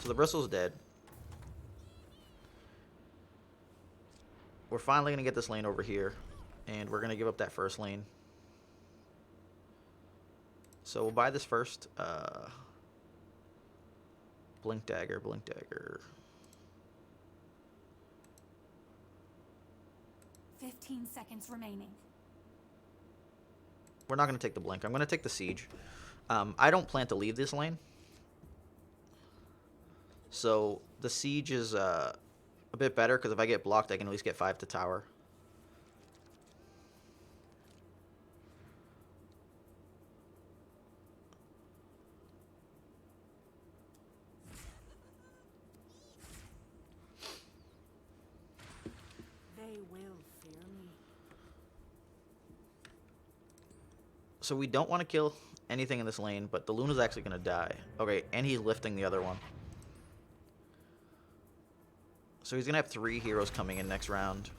So the bristle's dead. We're finally gonna get this lane over here, and we're gonna give up that first lane. So we'll buy this first. Blink dagger, blink dagger. 15 seconds remaining. We're not going to take the blink. I'm going to take the siege. I don't plan to leave this lane. So the siege is a bit better because if I get blocked, I can at least get 5 to tower. They will fear me. So we don't want to kill anything in this lane, but the Luna's actually going to die. Okay, and he's lifting the other one. So he's going to have 3 heroes coming in next round.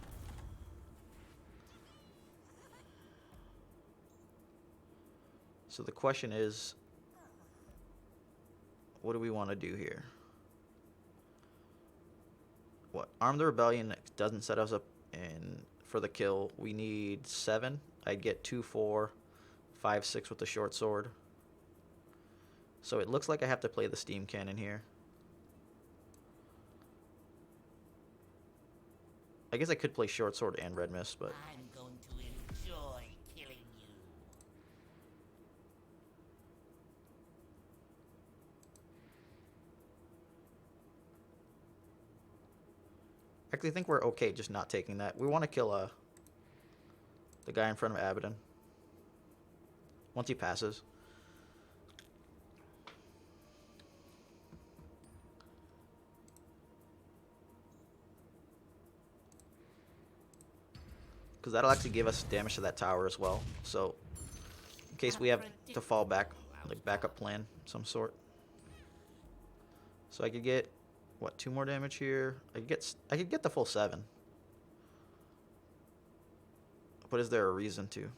So the question is, what do we want to do here? What? Arm the Rebellion doesn't set us up for the kill. We need 7. I'd get 2, 4, 5, 6 with the short sword. So it looks like I have to play the steam cannon here. I guess I could play short sword and red mist, but I'm going to enjoy killing you. I actually think we're okay just not taking that. We want to kill the guy in front of Abaddon once he passes. Because that'll actually give us damage to that tower as well. So, in case we have to fall back, like backup plan of some sort. So I could get, what, 2 more damage here? I could get the full 7. But is there a reason to?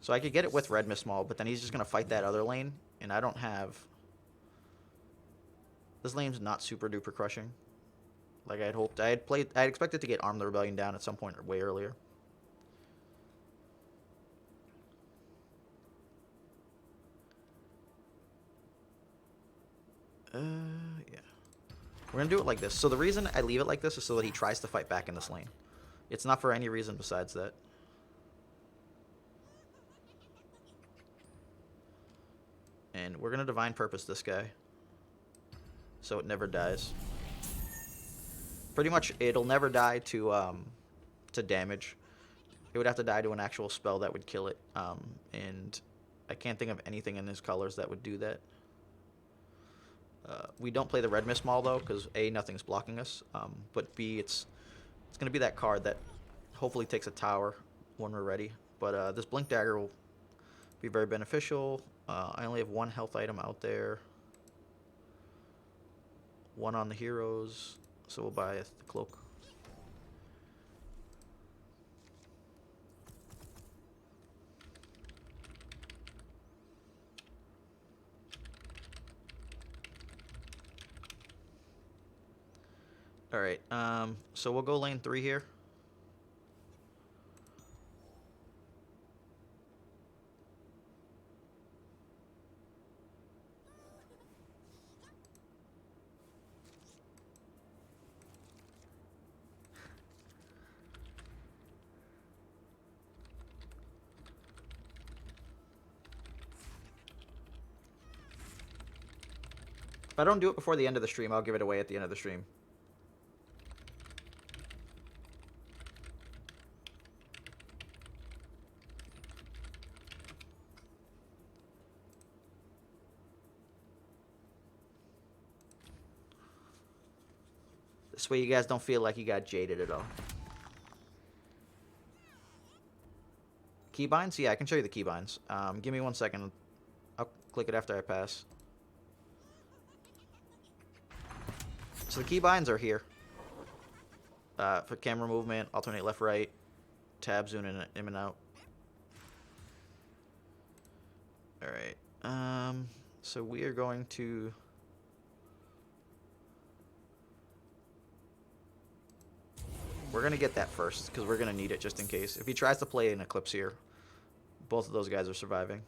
So I could get it with Red Mist Maul, but then he's just going to fight that other lane, and I don't have... This lane's not super duper crushing. Like I had hoped. I had expected to get Arm the Rebellion down at some point way earlier. Yeah. We're going to do it like this. So the reason I leave it like this is so that he tries to fight back in this lane. It's not for any reason besides that. And we're going to Divine Purpose this guy, so it never dies. Pretty much, it'll never die to damage. It would have to die to an actual spell that would kill it. And I can't think of anything in his colors that would do that. We don't play the Red Mist Maul though, because A, nothing's blocking us. But B, it's going to be that card that hopefully takes a tower when we're ready. But this Blink Dagger will be very beneficial. I only have 1 health item out there. 1 on the heroes, so we'll buy the cloak. Alright, so we'll go lane 3 here. If I don't do it before the end of the stream, I'll give it away at the end of the stream. This way you guys don't feel like you got jaded at all. Keybinds? Yeah, I can show you the keybinds. Give me 1 second. I'll click it after I pass. So the keybinds are here. For camera movement, alternate left, right, tab, zoom in and out. Alright. So we are going to... We're going to get that first, because we're going to need it just in case. If he tries to play an Eclipse here, both of those guys are surviving.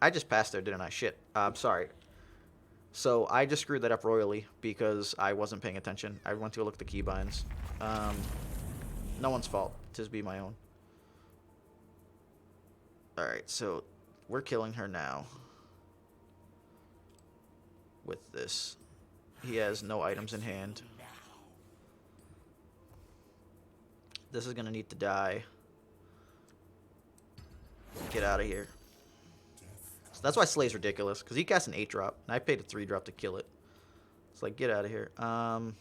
I just passed there, didn't I? Shit. I'm sorry. So I just screwed that up royally because I wasn't paying attention. I went to go look at the keybinds. No one's fault. Tis be my own. Alright, so we're killing her now. With this. He has no items in hand. This is gonna need to die. Get out of here. So that's why Slay's ridiculous, because he cast an 8-drop, and I paid a 3-drop to kill it. It's like, get out of here. So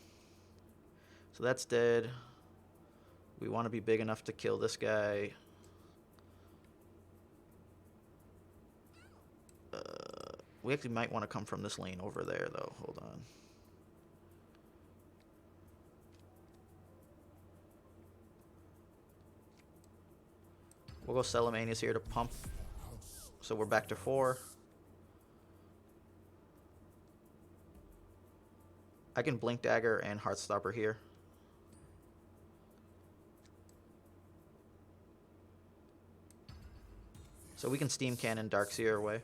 that's dead. We want to be big enough to kill this guy. We actually might want to come from this lane over there, though. Hold on. We'll go Salamania's here to pump. So we're back to 4. I can Blink Dagger and Heartstopper here. So we can Steam Cannon Darkseer away.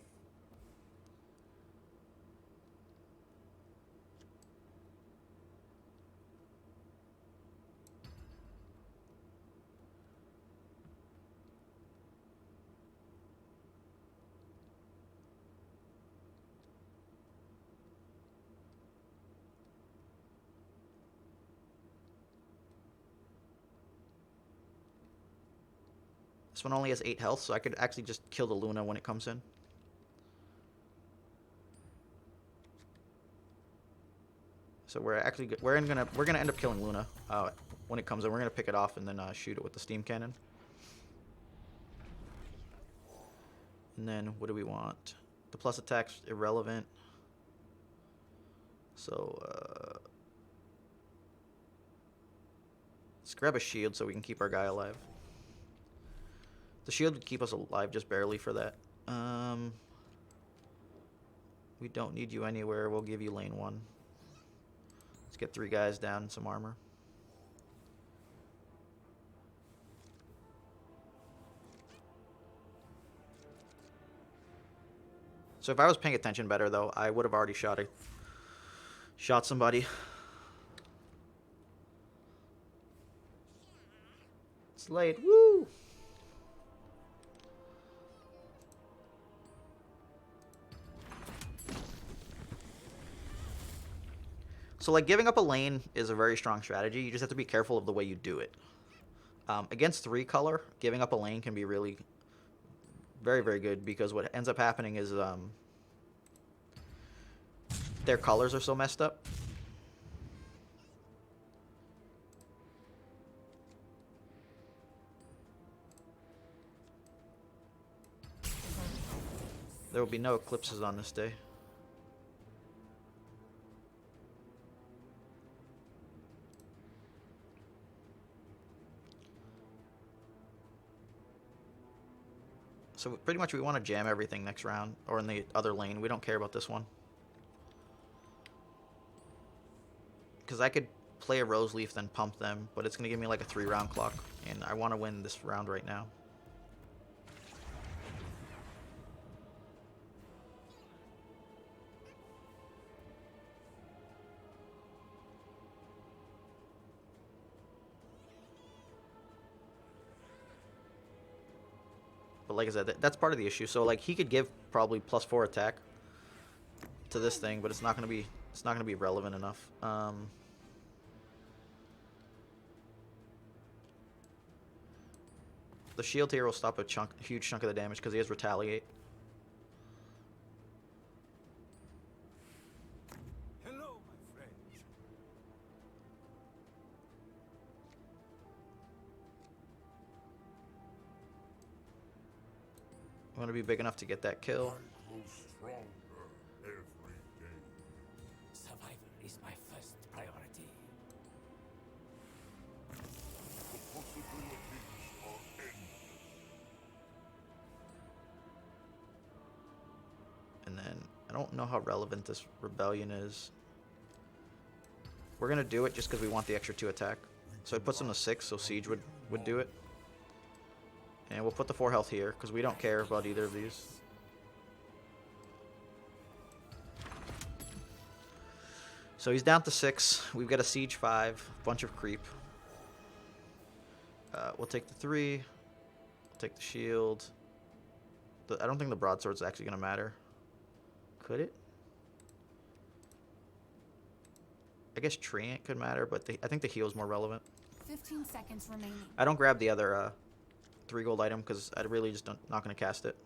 This one only has 8 health, so I could actually just kill the Luna when it comes in. So we're gonna end up killing Luna when it comes in. We're gonna pick it off and then shoot it with the steam cannon. And then what do we want? The plus attack's irrelevant. So let's grab a shield so we can keep our guy alive. The shield would keep us alive just barely for that. We don't need you anywhere. We'll give you lane 1. Let's get 3 guys down and some armor. So if I was paying attention better, though, I would have already shot somebody. It's late. Woo! So, like, giving up a lane is a very strong strategy. You just have to be careful of the way you do it. Against 3 color, giving up a lane can be really very, very good, because what ends up happening is their colors are so messed up. There will be no eclipses on this day. So pretty much we want to jam everything next round, or in the other lane. We don't care about this one. Because I could play a Rose Leaf, then pump them, but it's going to give me like a 3-round clock, and I want to win this round right now. But like I said, that's part of the issue. So like he could give probably +4 attack to this thing, but it's not gonna be relevant enough. The shield here will stop a huge chunk of the damage because he has Retaliate. Hello, my friends. I want to be big enough to get that kill. I grow stronger every day. Survival is my first priority. The possibilities are endless. And then I don't know how relevant this rebellion is. We're gonna do it just because we want the extra 2 attack. So it puts him to 6, so Siege would do it. And we'll put the 4 health here because we don't care about either of these. So he's down to 6. We've got a siege 5, bunch of creep. We'll take the 3. We'll take the shield. I don't think the broadsword's actually gonna matter. Could it? I guess treant could matter, but I think the heal's more relevant. 15 seconds remaining. I don't grab the other 3 gold item because I really just not gonna cast it.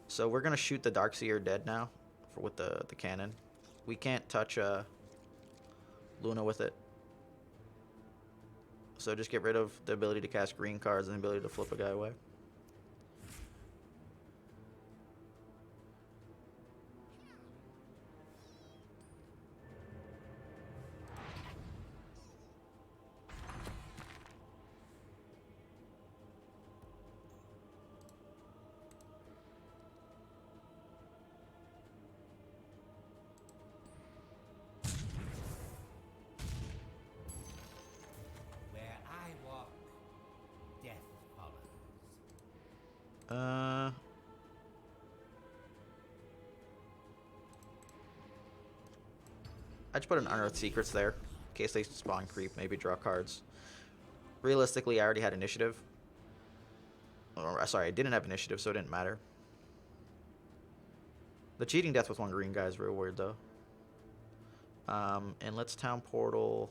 So we're gonna shoot the Darkseer dead now with the cannon. We can't touch Luna with it. So just get rid of the ability to cast green cards and the ability to flip a guy away. Where I walk, death follows. I just put an Unearthed Secrets there in case they spawn creep, maybe draw cards. Realistically, I already had initiative. Or, sorry, I didn't have initiative, so it didn't matter. The cheating death with 1 green guy is real weird, though. And let's town portal.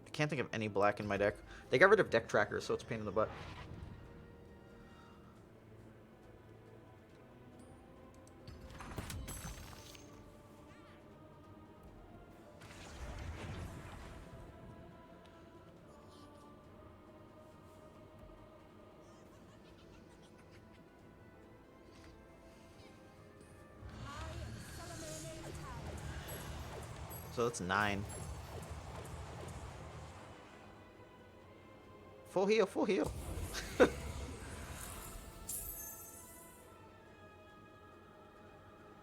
I can't think of any black in my deck. They got rid of deck trackers, so it's a pain in the butt. So that's 9. Full heal, full heal.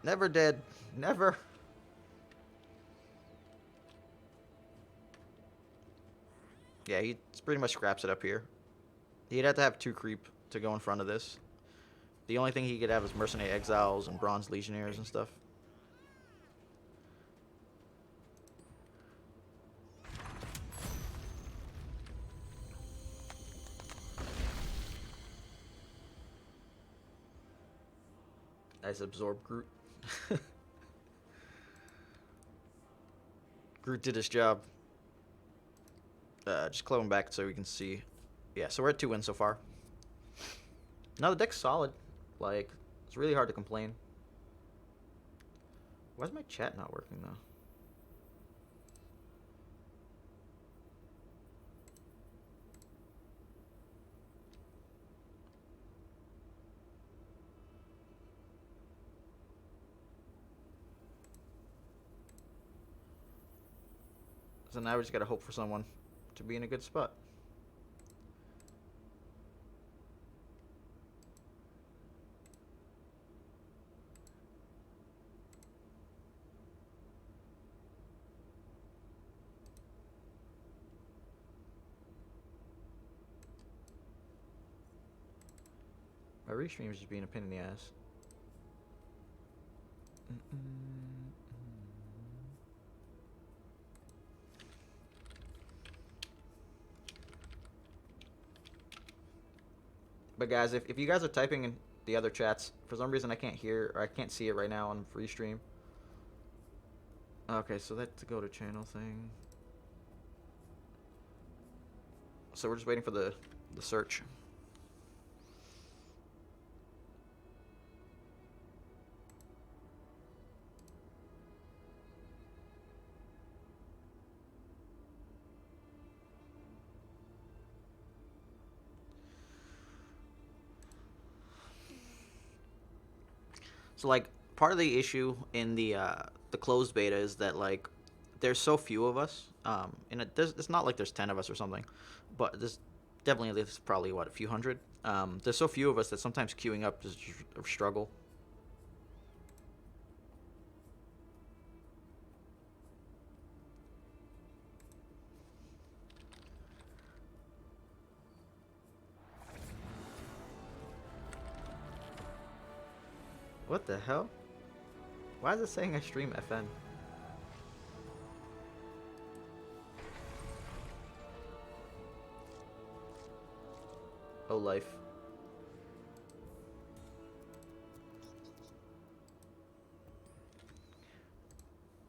Never dead. Never. Yeah, he pretty much scraps it up here. He'd have to have 2 creep to go in front of this. The only thing he could have is Mercenary Exiles and Bronze Legionnaires and stuff. Nice absorb Groot. Groot did his job. Just club him back so we can see. Yeah, so we're at 2 wins so far. Now the deck's solid. Like, it's really hard to complain. Why is my chat not working though? So now we just gotta hope for someone to be in a good spot. My restream is just being a pain in the ass. But guys, if you guys are typing in the other chats, for some reason I can't hear or I can't see it right now on free stream. Okay, so that's the go to channel thing. So we're just waiting for the search. So like part of the issue in the closed beta is that like there's so few of us. And it's not like there's 10 of us or something, but there's probably what, a few hundred. There's so few of us that sometimes queuing up is a struggle. What the hell? Why is it saying I stream FN? Oh, life.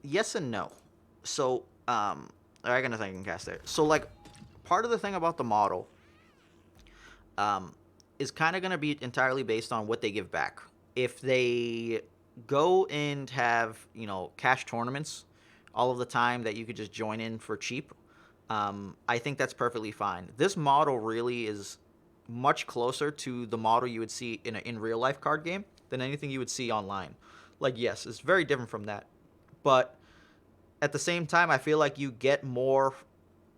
Yes and no. So, I got nothing I can cast there. So, like, part of the thing about the model, is kind of going to be entirely based on what they give back. If they go and have, you know, cash tournaments all of the time that you could just join in for cheap, I think that's perfectly fine. This model really is much closer to the model you would see in real life card game than anything you would see online. Like, yes, it's very different from that, but at the same time, I feel like you get more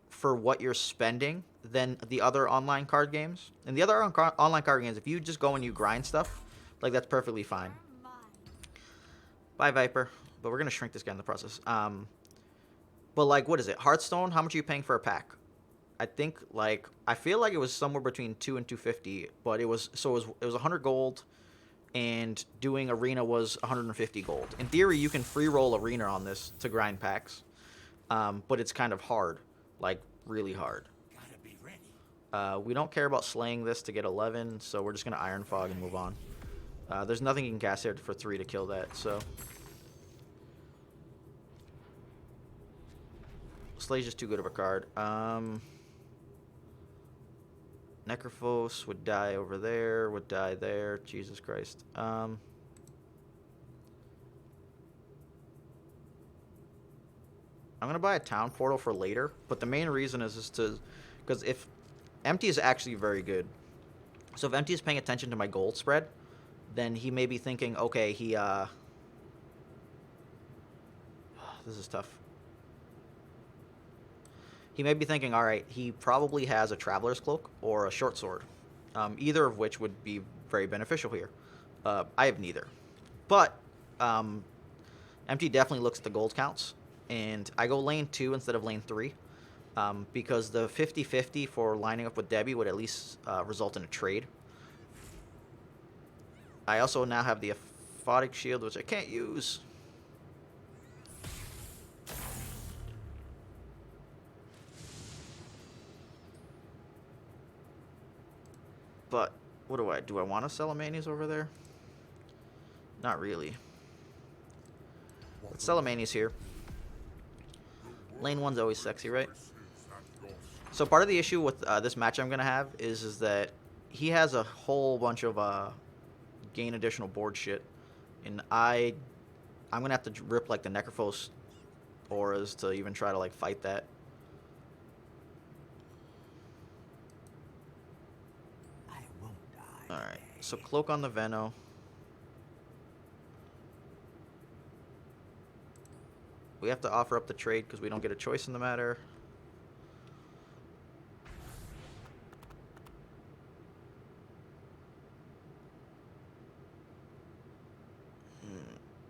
for what you're spending than the other online card games. And the other online card games, if you just go and you grind stuff, like, that's perfectly fine. Bye, Viper. But we're gonna shrink this guy in the process. But like, what is it? Hearthstone? How much are you paying for a pack? I think like I feel like it was somewhere between 2 and 250, but it was 100 gold, and doing arena was 150 gold. In theory, you can free roll arena on this to grind packs, but it's kind of hard, like really hard. Gotta be ready. We don't care about slaying this to get 11, so we're just gonna Iron Fog and move on. There's nothing you can cast here for 3 to kill that, so. Slay's just too good of a card. Necrophos would die over there, would die there. Jesus Christ. I'm gonna buy a town portal for later, but the main reason is because if Empty is actually very good. So if Empty is paying attention to my gold spread, then he may be thinking, okay, this is tough. He may be thinking, all right, he probably has a Traveler's Cloak or a Short Sword, either of which would be very beneficial here. I have neither. But Empty definitely looks at the gold counts, and I go lane 2 instead of lane 3, because the 50-50 for lining up with Debbie would at least result in a trade. I also now have the Aphotic Shield, which I can't use. But what do? I want to sell a Manies over there? Not really. Let's sell a Manies here. Lane 1's always sexy, right? So part of the issue with this match I'm going to have is that he has a whole bunch of gain additional board shit. And I'm going to have to rip like the Necrophos auras to even try to like fight that. Alright, so Cloak on the Veno. We have to offer up the trade because we don't get a choice in the matter.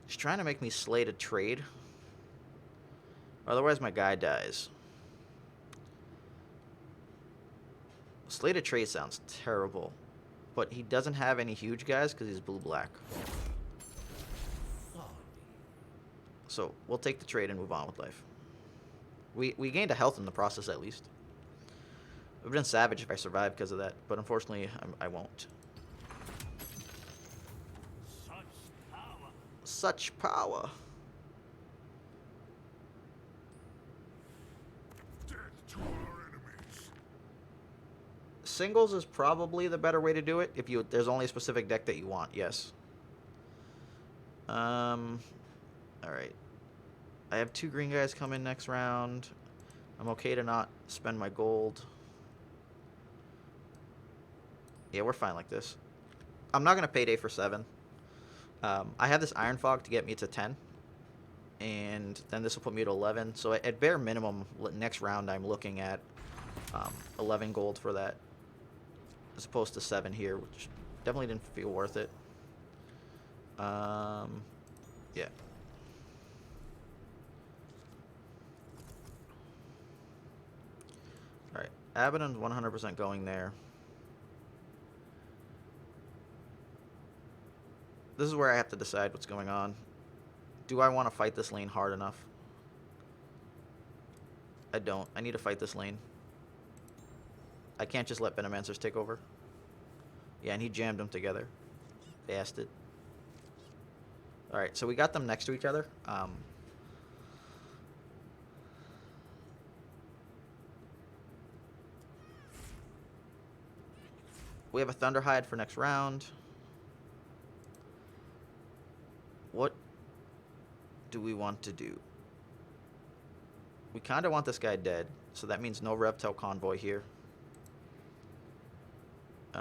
He's trying to make me slay to trade. Otherwise my guy dies. Slay to trade sounds terrible. But he doesn't have any huge guys because he's blue-black. So we'll take the trade and move on with life. We gained a health in the process at least. It would have been savage if I survived because of that, but unfortunately I won't. Such power. Death to our enemies. Singles is probably the better way to do it if there's only a specific deck that you want. Yes. All right. I have 2 green guys come in next round. I'm okay to not spend my gold. Yeah, we're fine like this. I'm not gonna payday for 7. I have this Iron Fog to get me to 10, and then this will put me to 11. So at bare minimum, next round I'm looking at 11 gold for that, as opposed to 7 here, which definitely didn't feel worth it. Yeah. All right, Abaddon's 100% going there. This is where I have to decide what's going on. Do I want to fight this lane hard enough? I don't. I need to fight this lane. I can't just let Venomancers take over. Yeah, and he jammed them together. Bastard. Alright, so we got them next to each other. We have a Thunderhide for next round. What do we want to do? We kind of want this guy dead, so that means no Reptile Convoy here. If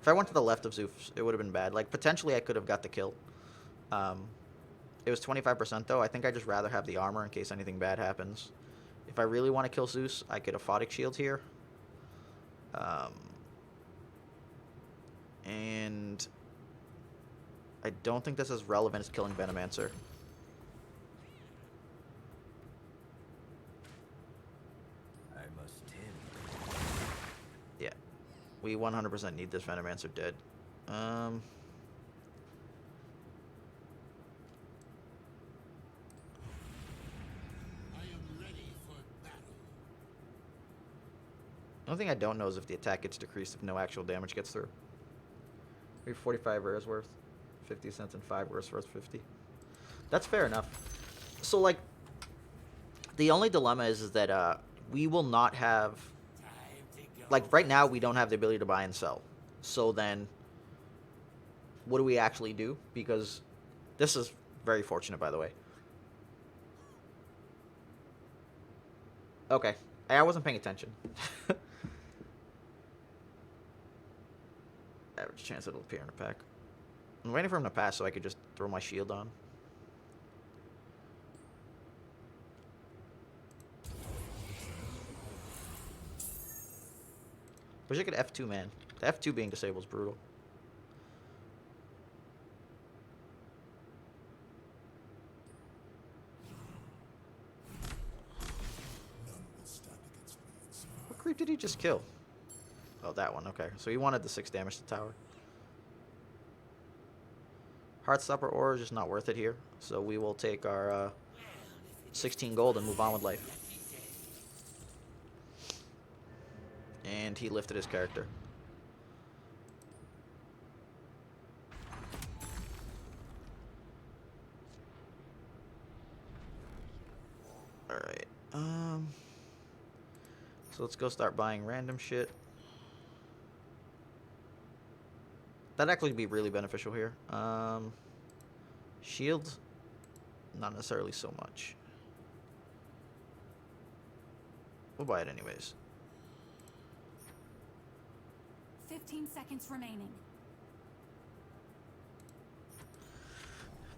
I went to the left of Zeus, it would have been bad. Like, potentially I could have got the kill. It was 25% though. I think I'd just rather have the armor in case anything bad happens. If I really want to kill Zeus, I get a Photic Shield here. And I don't think this is relevant as killing Venomancer. I must tend. Yeah. We 100% need this Venomancer dead. The only thing I don't know is if the attack gets decreased if no actual damage gets through. We have 45 rares worth, 50 cents, and 5 rares worth 50. That's fair enough. So, like, the only dilemma is that we will not have... Like, right now, we don't have the ability to buy and sell. So then, what do we actually do? Because this is very fortunate, by the way. Okay. I wasn't paying attention. Average chance it'll appear in a pack. I'm waiting for him to pass so I could just throw my shield on. Wish I could F2, man. The F2 being disabled is brutal. What creep did he just kill? Oh, that one. Okay. So he wanted the 6 damage to tower. Heartstopper ore is just not worth it here. So we will take our 16 gold and move on with life. And he lifted his character. Alright. So let's go start buying random shit. That'd actually be really beneficial here. Shields, not necessarily so much. We'll buy it anyways. 15 seconds remaining.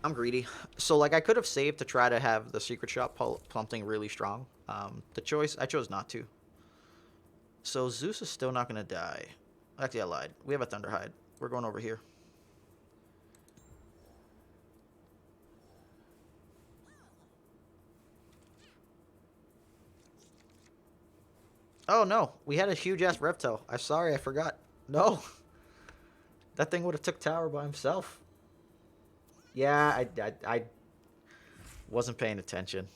I'm greedy. So, like, I could have saved to try to have the secret shop something really strong. I chose not to. So, Zeus is still not going to die. Actually, I lied. We have a Thunderhide. We're going over here. Oh, no. We had a huge-ass reptile. I'm sorry, I forgot. No. That thing would have took tower by himself. Yeah, I wasn't paying attention.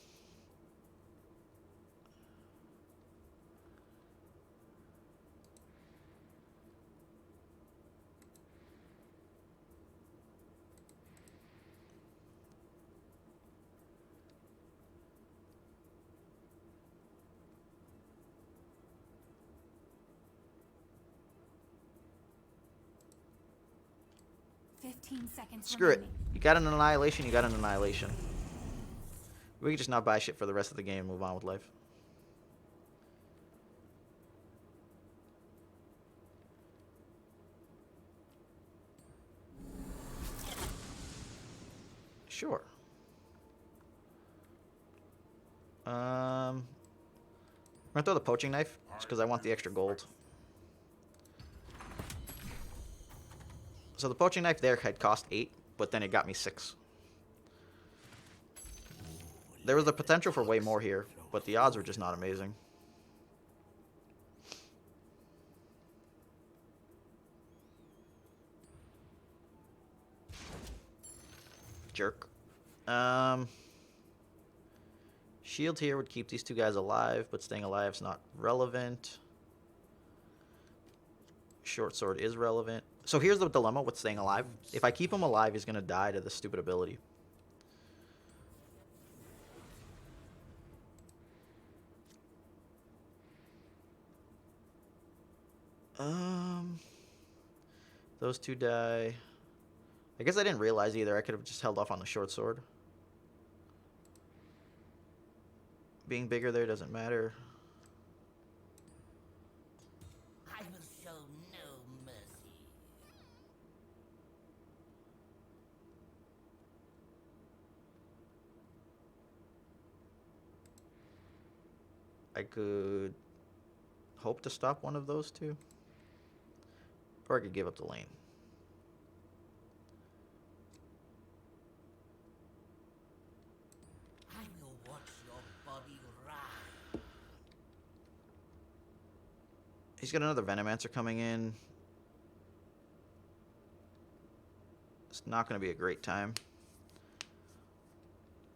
Screw it. You got an annihilation, you got an annihilation. We can just not buy shit for the rest of the game and move on with life. Sure. I'm gonna throw the poaching knife just because I want the extra gold. So the poaching knife there had cost 8, but then it got me 6. There was the potential for way more here, but the odds were just not amazing. Jerk. Shield here would keep these two guys alive, but staying alive is not relevant. Short sword is relevant. So here's the dilemma with staying alive. If I keep him alive, he's going to die to this stupid ability. Those two die. I guess I didn't realize either. I could have just held off on the short sword. Being bigger there doesn't matter. I will show no mercy. I could hope to stop one of those two. Or I could give up the lane. I will watch your body rise. He's got another Venomancer coming in. It's not going to be a great time.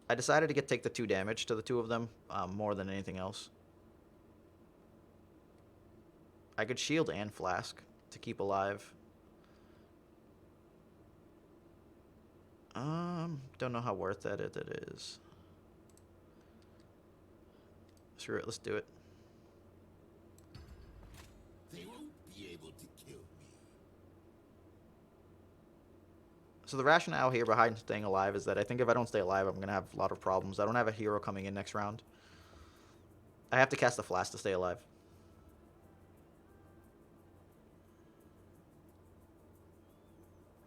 I decided to take the 2 damage to the two of them more than anything else. I could shield and flask to keep alive. Don't know how worth that it is. Screw it, let's do it. They won't be able to kill me. So the rationale here behind staying alive is that I think if I don't stay alive, I'm going to have a lot of problems. I don't have a hero coming in next round. I have to cast the flash to stay alive.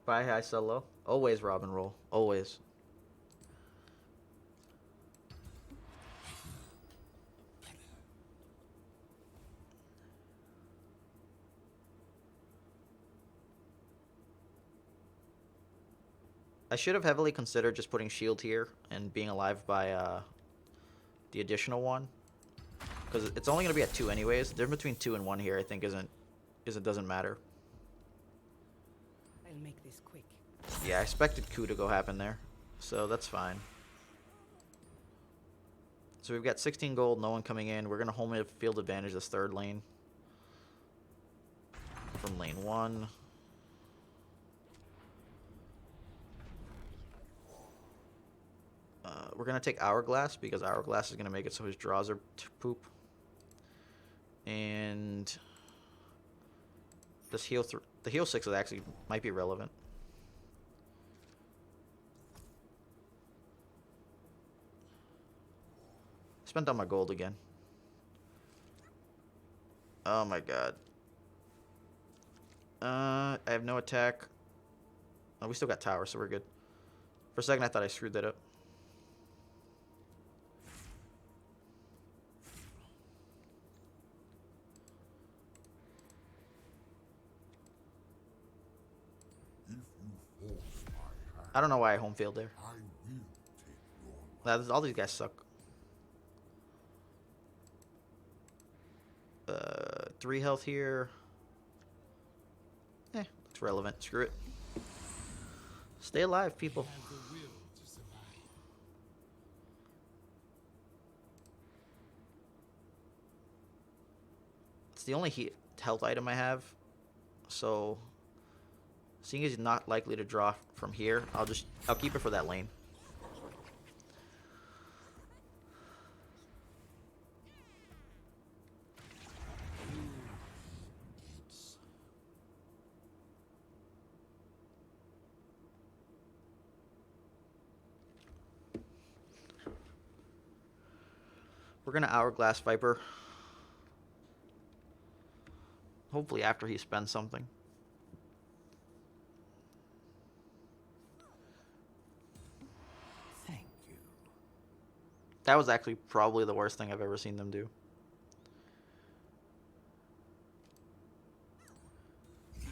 Buy high, sell low. Always Robin roll. Always. I should have heavily considered just putting shield here and being alive by the additional one, because it's only going to be at 2 anyways. The difference between 2 and 1 here, I think, doesn't matter. I'll make this quick. Yeah, I expected coup to go happen there, so that's fine. So we've got 16 gold, no one coming in. We're going to home field advantage this 3rd lane from lane 1. We're going to take Hourglass because Hourglass is going to make it so his draws are poop. And this the heal 6 is actually might be relevant. Spent on my gold again. Oh my god. I have no attack. Oh, we still got tower, so we're good. For a second, I thought I screwed that up. If you force my hand, I don't know why I home field there. I will take your All these guys suck. 3 health here. Looks relevant. Screw it. Stay alive, people. have the will to survive. It's the only health item I have. So, seeing as he's not likely to draw from here, I'll keep it for that lane. We're gonna Hourglass Viper. Hopefully after he spends something. Thank you. That was actually probably the worst thing I've ever seen them do. I've seen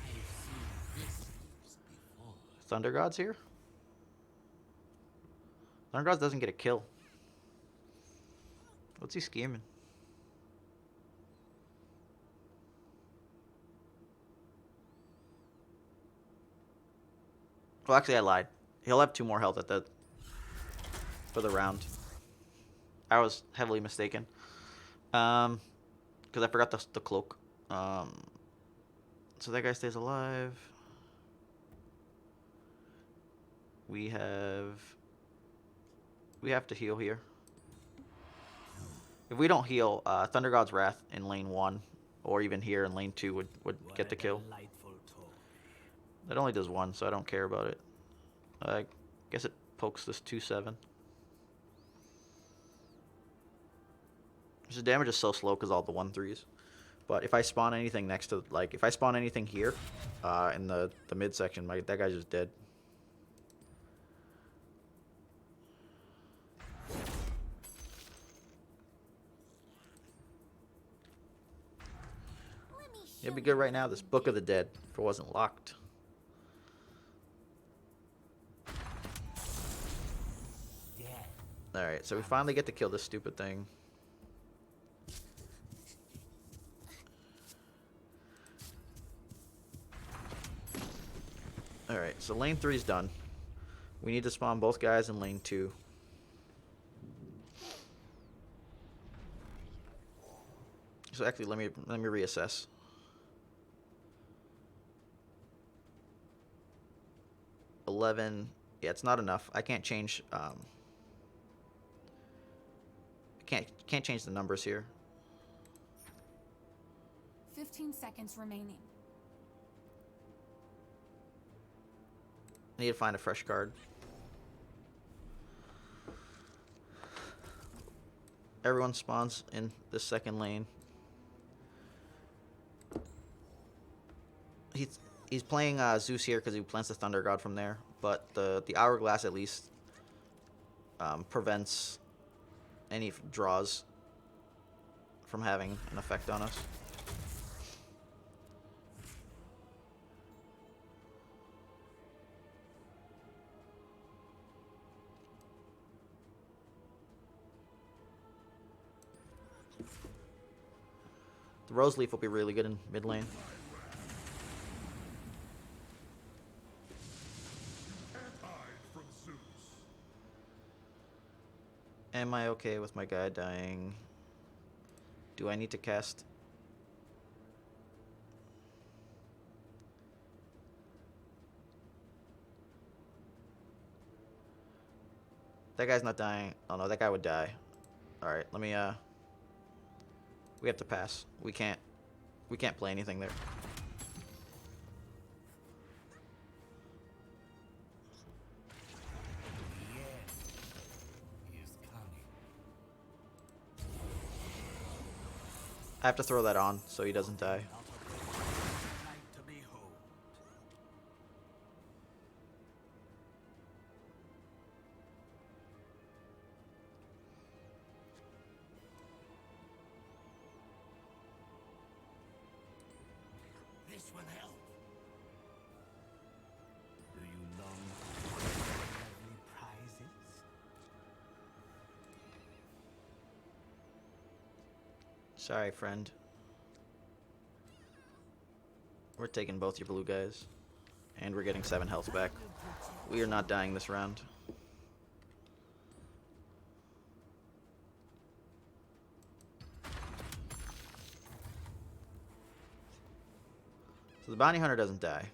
this before. Thunder God's here? Thunder Gods doesn't get a kill. What's he scheming? Well, actually, I lied. He'll have 2 more health at the for the round. I was heavily mistaken. Because I forgot the cloak. So that guy stays alive. We have to heal here. If we don't heal, Thunder God's Wrath in lane 1, or even here in lane 2 would get the kill. That only does 1, so I don't care about it. I guess it pokes this 2/7. The damage is so slow because all the 1/3s. But if I spawn anything next to, like, if I spawn anything here, in the midsection, that guy's just dead. It'd be good right now. This Book of the Dead, if it wasn't locked. Alright, so we finally get to kill this stupid thing. Alright, so lane 3 is done. We need to spawn both guys in lane 2. So actually, let me reassess. $11. Yeah, it's not enough. I can't change. Can't change the numbers here. 15 seconds remaining. I need to find a fresh card. Everyone spawns in the second lane. He's playing Zeus here because he plants the Thunder God from there, but the Hourglass at least prevents any draws from having an effect on us. The Rose Leaf will be really good in mid lane. Am I okay with my guy dying? Do I need to cast? That guy's not dying. Oh no, that guy would die. Alright, let me we have to pass. We can't play anything there. I have to throw that on so he doesn't die. This will help. Do you long for lovely prizes? Sorry, friend. We're taking both your blue guys. And we're getting 7 health back. We are not dying this round. So the bounty hunter doesn't die.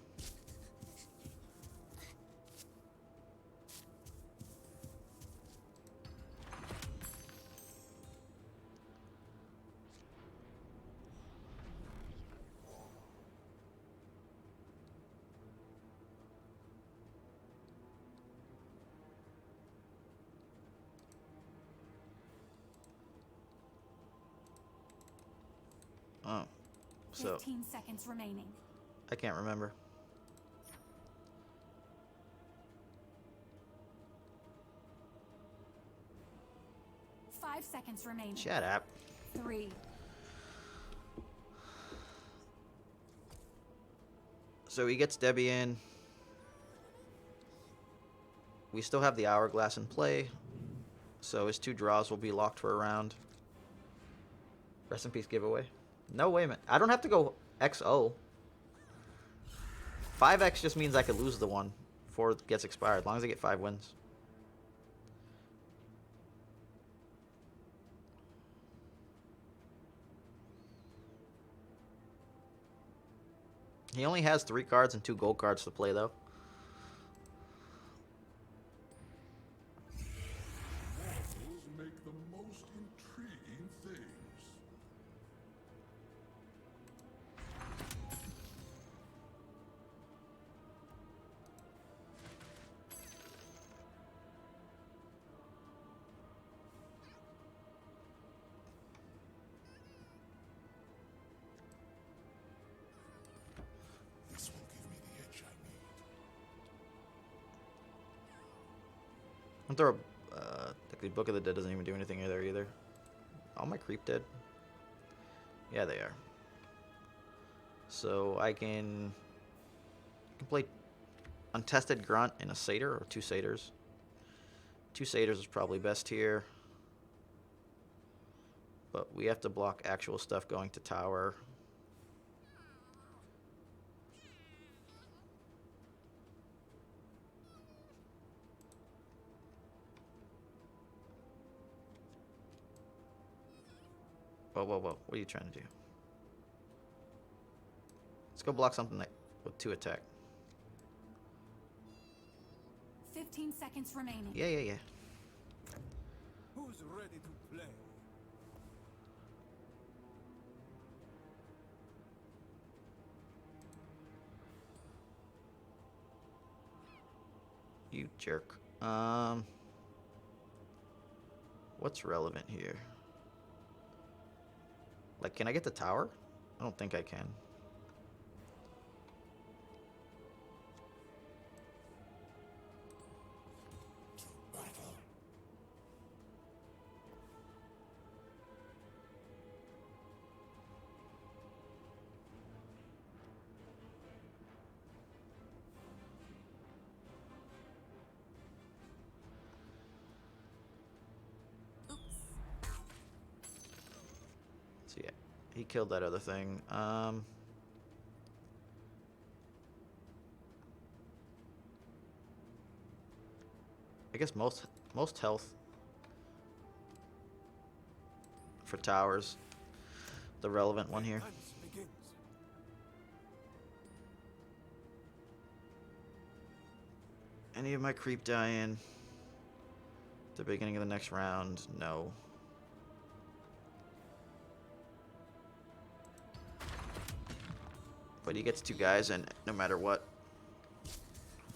Oh, so 15 seconds remaining. I can't remember. Five seconds remaining. Shut up. 3. So he gets Debbie in. We still have the Hourglass in play, so his 2 draws will be locked for a round. Rest in peace giveaway. No way, man. I don't have to go XO. 5X just means I could lose the one before it gets expired, as long as I get 5 wins. He only has 3 cards and 2 gold cards to play, though. Mortals make the most intriguing things. This will give me the edge I need. I'm throw the Book of the Dead doesn't even do anything either. All my creep dead? Yeah, they are. So I can play Untested Grunt and a Satyr, or 2 Satyrs. 2 Satyrs is probably best here. But we have to block actual stuff going to tower. Whoa. What are you trying to do? Let's go block something that with 2 attack. 15 seconds remaining. Yeah. Who's ready to play? You jerk. What's relevant here? Like, can I get the tower? I don't think I can. To battle. So yeah, he killed that other thing. I guess most health for towers. The relevant one here. Dance begins. Any of my creep die in at the beginning of the next round? No. But he gets 2 guys in no matter what.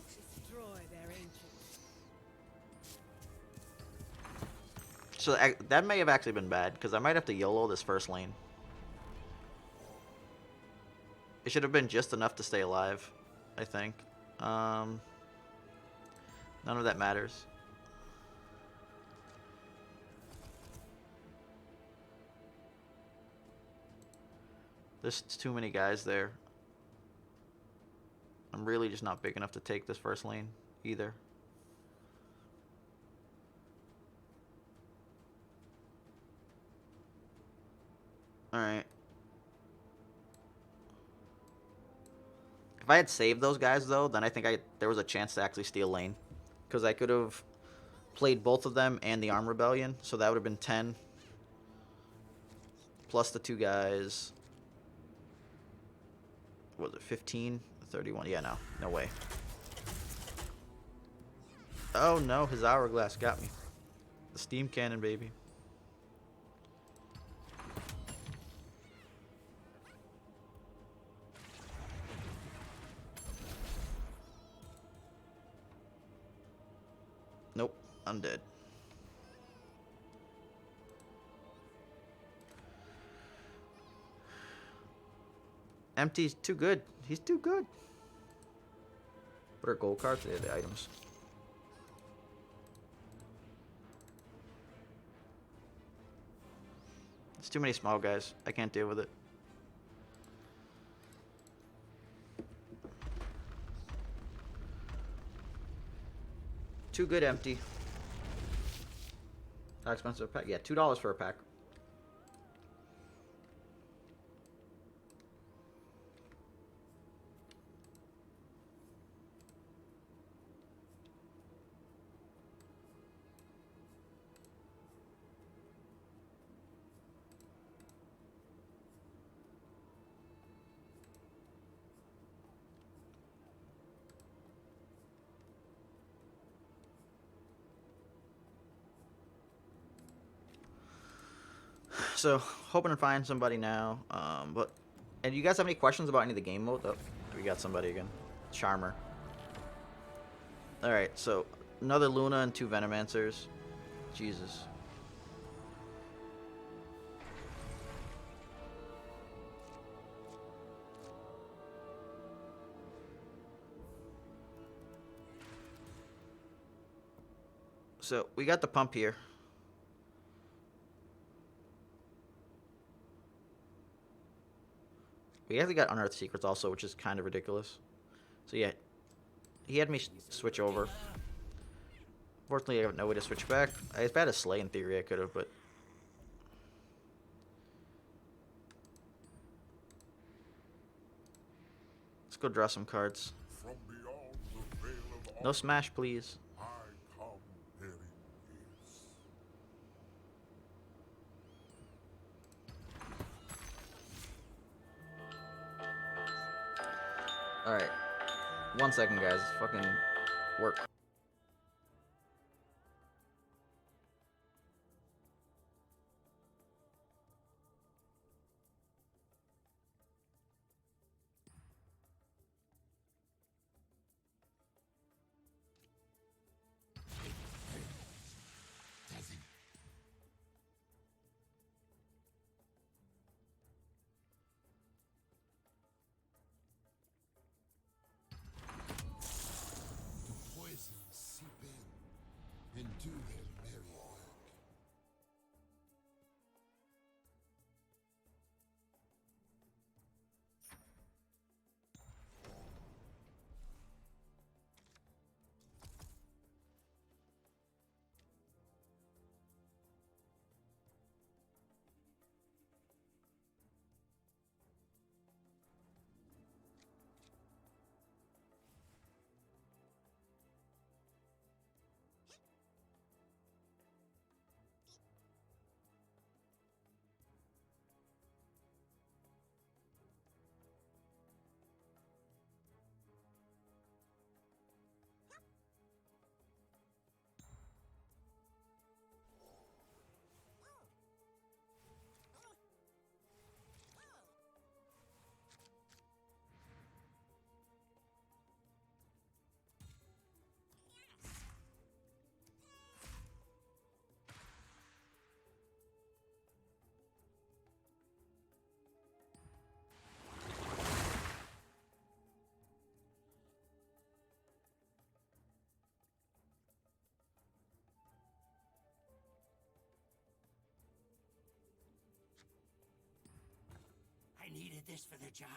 Destroy their ancients. So that may have actually been bad, because I might have to YOLO this first lane. It should have been just enough to stay alive, I think. None of that matters. There's too many guys there. I'm really just not big enough to take this first lane either. Alright. If I had saved those guys, though, then I think there was a chance to actually steal lane. Because I could have played both of them and the Arm Rebellion, so that would have been 10. Plus the 2 guys. What was it, 15? 31? Yeah, no way. Oh no, his hourglass got me. The steam cannon, baby. Nope, I'm dead. Empty's too good. He's too good. What are gold cards? They're the items. It's too many small guys. I can't deal with it. Too good, empty. How expensive a pack? Yeah, $2 for a pack. So, hoping to find somebody now. And you guys have any questions about any of the game mode? Oh, we got somebody again. Charmer. Alright, so another Luna and 2 Venomancers. Jesus. So, we got the pump here. We actually got Unearthed Secrets also, which is kind of ridiculous. So yeah, he had me switch over. Fortunately, I have no way to switch back. If I had a Slay in theory, I could have, but... Let's go draw some cards. From beyond the veil of No smash, please. I come bearing gifts. Alright. 1 second, guys. Fucking work. The poison seep in and do their merry work. I needed this for the job.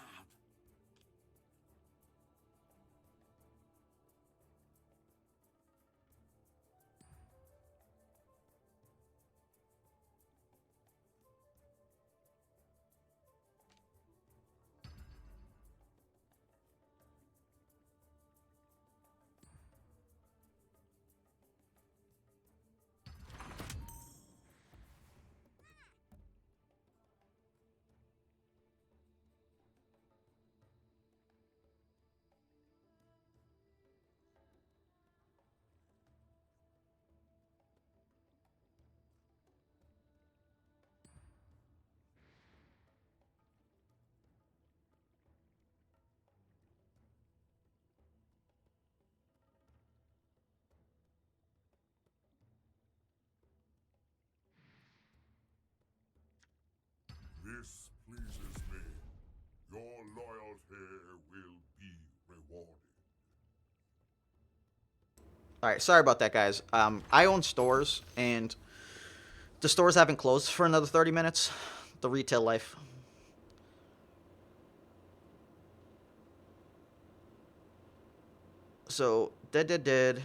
This pleases me. Your loyalty will be rewarded. Alright, sorry about that, guys. I own stores, and the stores haven't closed for another 30 minutes. The retail life. So, dead.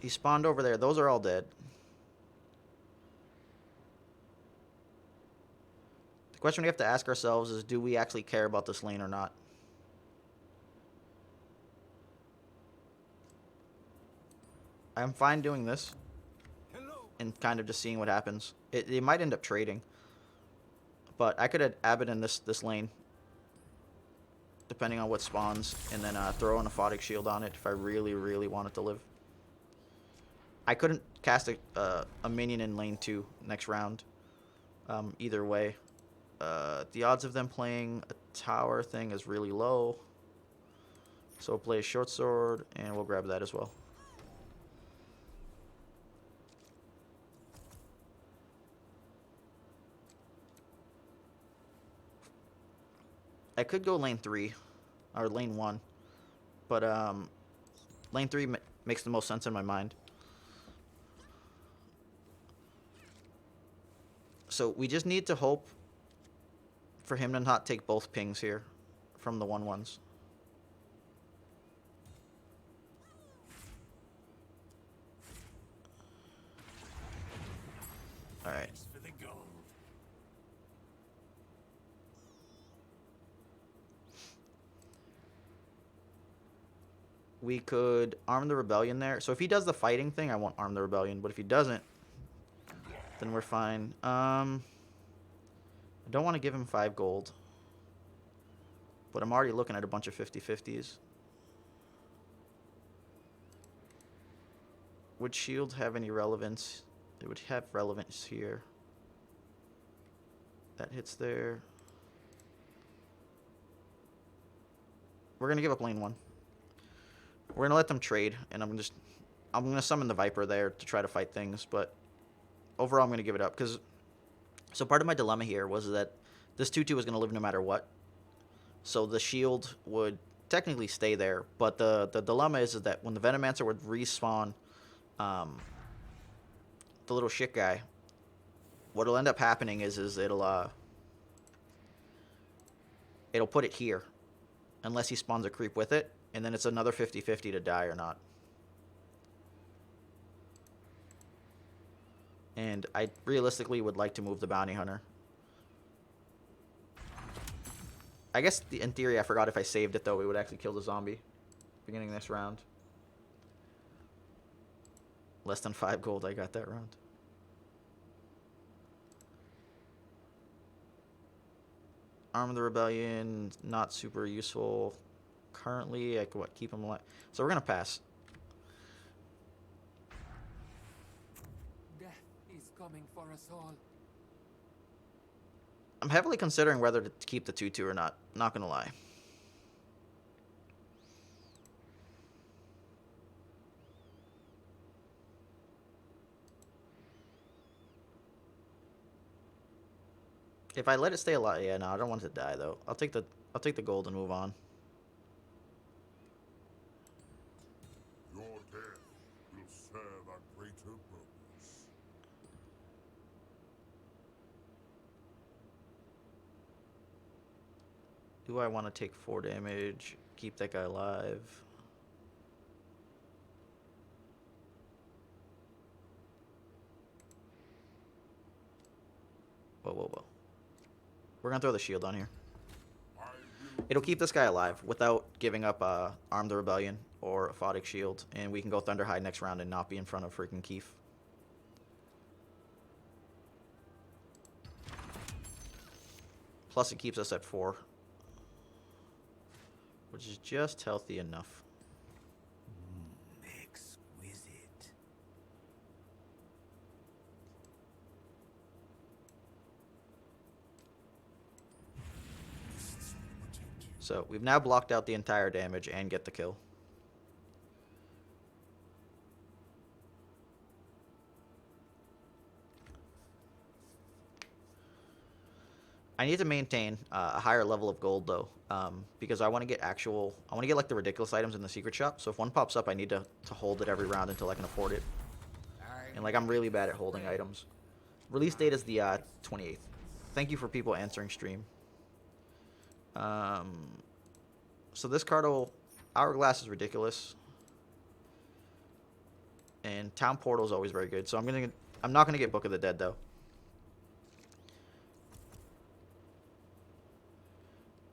He spawned over there. Those are all dead. The question we have to ask ourselves is, do we actually care about this lane or not? I'm fine doing this and kind of just seeing what happens. It might end up trading, but I could add Abbott in this lane, depending on what spawns, and then throw an Aphotic Shield on it if I really, really want it to live. I couldn't cast a minion in lane 2 next round. Either way. The odds of them playing a tower thing is really low. So we'll play a short sword, and we'll grab that as well. I could go lane 3, or lane 1, but lane 3 makes the most sense in my mind. So we just need to hope for him to not take both pings here from the 1/1s. All right. For the gold. We could arm the rebellion there. So if he does the fighting thing, I won't arm the rebellion. But if he doesn't, then we're fine. I don't want to give him 5 gold. But I'm already looking at a bunch of 50-50s. Would shield have any relevance? It would have relevance here. That hits there. We're going to give up lane 1. We're going to let them trade, and I'm going to summon the Viper there to try to fight things, but overall I'm going to give it up. So part of my dilemma here was that this 2/2 was going to live no matter what. So the shield would technically stay there, but the dilemma is that when the Venomancer would respawn the little shit guy, what'll end up happening is it'll put it here, unless he spawns a creep with it, and then it's another 50-50 to die or not. And I realistically would like to move the Bounty Hunter. I guess in theory I forgot if I saved it though, it would actually kill the zombie beginning of this round. Less than 5 gold I got that round. Arm of the Rebellion, not super useful. Currently, I could keep him alive. So we're going to pass. Death is coming for us all. I'm heavily considering whether to keep the 2/2 or not going to lie. If I let it stay alive, yeah, no, I don't want it to die though. I'll take the gold and move on. Your death will serve a greater purpose. Do I want to take 4 damage? Keep that guy alive? Whoa. We're going to throw the shield on here. It'll keep this guy alive without giving up Arm the Rebellion or Aphotic Shield, and we can go Thunderhide next round and not be in front of freaking Keith. Plus it keeps us at 4, which is just healthy enough. Exquisite. So we've now blocked out the entire damage and get the kill. I need to maintain a higher level of gold though, because I want to get like the ridiculous items in the secret shop. So if one pops up, I need to hold it every round until I can afford it. And like I'm really bad at holding items. Release date is the 28th. Thank you for people answering stream. So this card Hourglass is ridiculous, and Town Portal is always very good. So I'm not gonna get Book of the Dead though.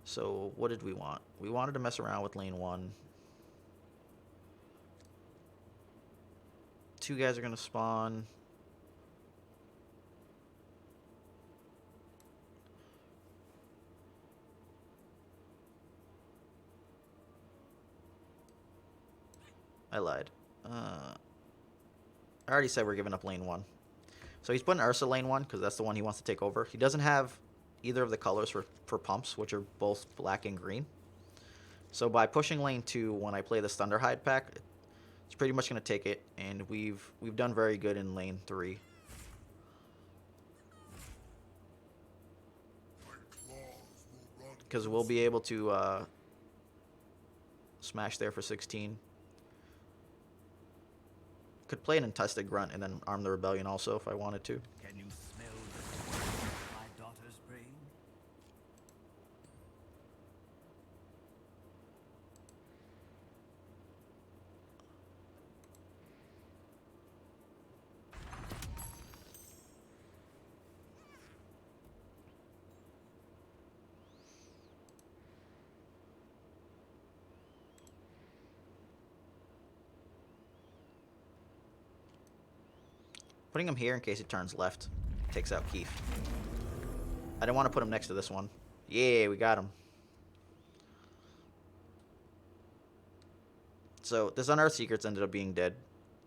So what did we want? We wanted to mess around with lane 1. 2 guys are gonna spawn. I lied. I already said we're giving up lane 1. So he's putting Ursa lane 1 because that's the one he wants to take over. He doesn't have either of the colors for pumps, which are both black and green. So by pushing lane 2 when I play the Thunderhide pack, it's pretty much going to take it, and we've done very good in lane 3. Because we'll be able to smash there for 16. Could play an Untested Grunt and then arm the Rebellion also if I wanted to. Can you smell the torment of my daughter's brain? Putting him here in case he turns left takes out Keith. I didn't want to put him next to this one. Yeah, we got him. So this Unearthed Secrets ended up being dead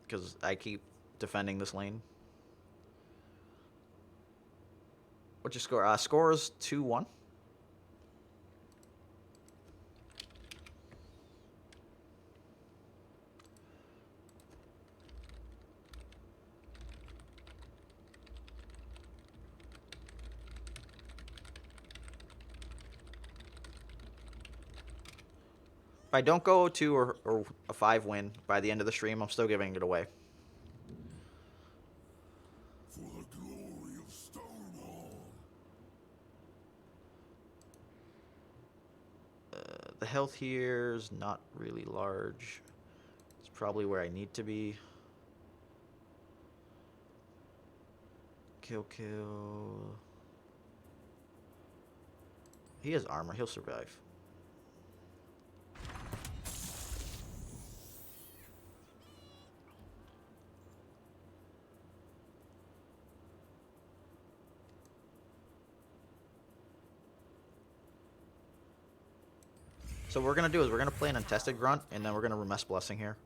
because I keep defending this lane. What's your score? Score is 2-1. If I don't go 2 or a 5 win by the end of the stream, I'm still giving it away. For the glory of Stonewall. The health here is not really large. It's probably where I need to be. Kill. He has armor. He'll survive. So what we're going to do is we're going to play an Untested Grunt, and then we're going to Remess Blessing here.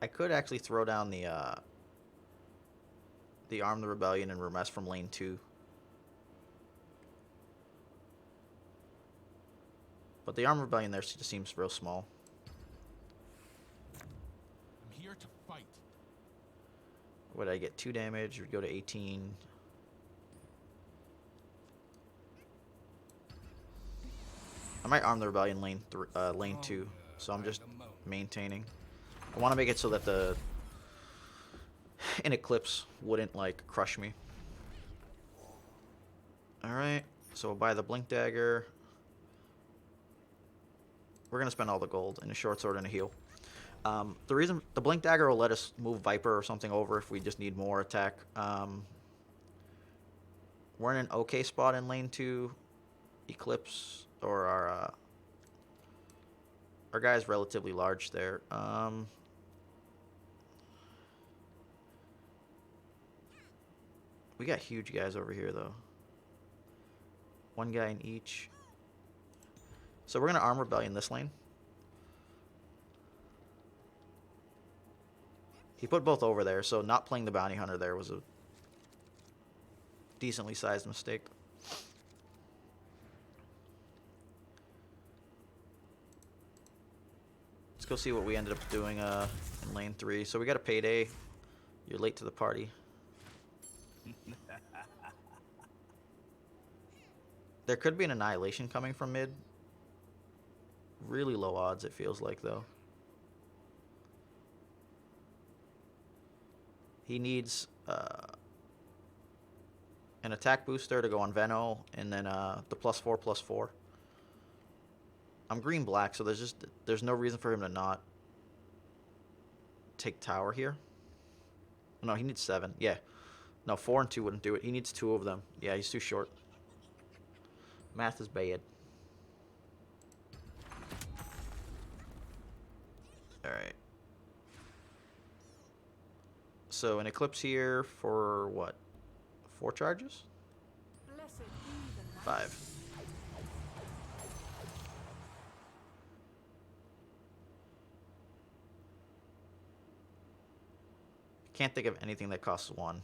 I could actually throw down the Arm the Rebellion and Remess from lane 2. But the Arm Rebellion there just seems real small. I'm here to fight. What did I get? 2 damage. Would go to 18. I might arm the Rebellion lane 2, so I'm just maintaining. I want to make it so that an Eclipse wouldn't like crush me. All right, so we'll buy the Blink Dagger. We're gonna spend all the gold in a short sword and a heal. The reason the Blink Dagger will let us move Viper or something over if we just need more attack. We're in an okay spot in lane 2. Eclipse or our guy's relatively large there. We got huge guys over here though. 1 guy in each. So we're gonna Arm Rebellion this lane. He put both over there, so not playing the Bounty Hunter there was a decently sized mistake. Let's go see what we ended up doing in lane 3. So we got a payday. You're late to the party. There could be an Annihilation coming from mid. Really low odds, it feels like, though. He needs an attack booster to go on Veno, and then the +4/+4. I'm green-black, so there's no reason for him to not take tower here. No, he needs 7. Yeah. No, 4 and 2 wouldn't do it. He needs 2 of them. Yeah, he's too short. Math is bad. Alright. So an Eclipse here for what? 4 charges? Blessed be the night. 5. Can't think of anything that costs 1.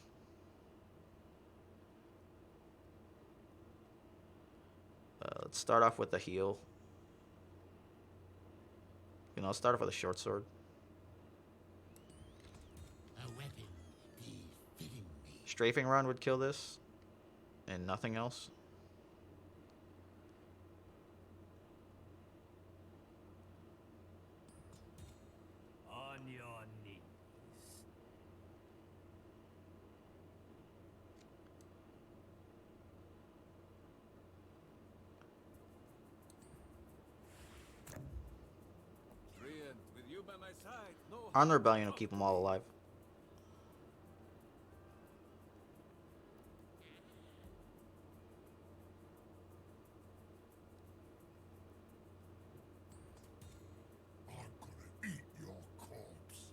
Let's start off with the heal. You know, let's start off with a short sword. A weapon befitting me. Strafing run would kill this, and nothing else. On your knees. Treant, with you by my side, no On the rebellion will keep them all alive. I'm gonna eat your corpse.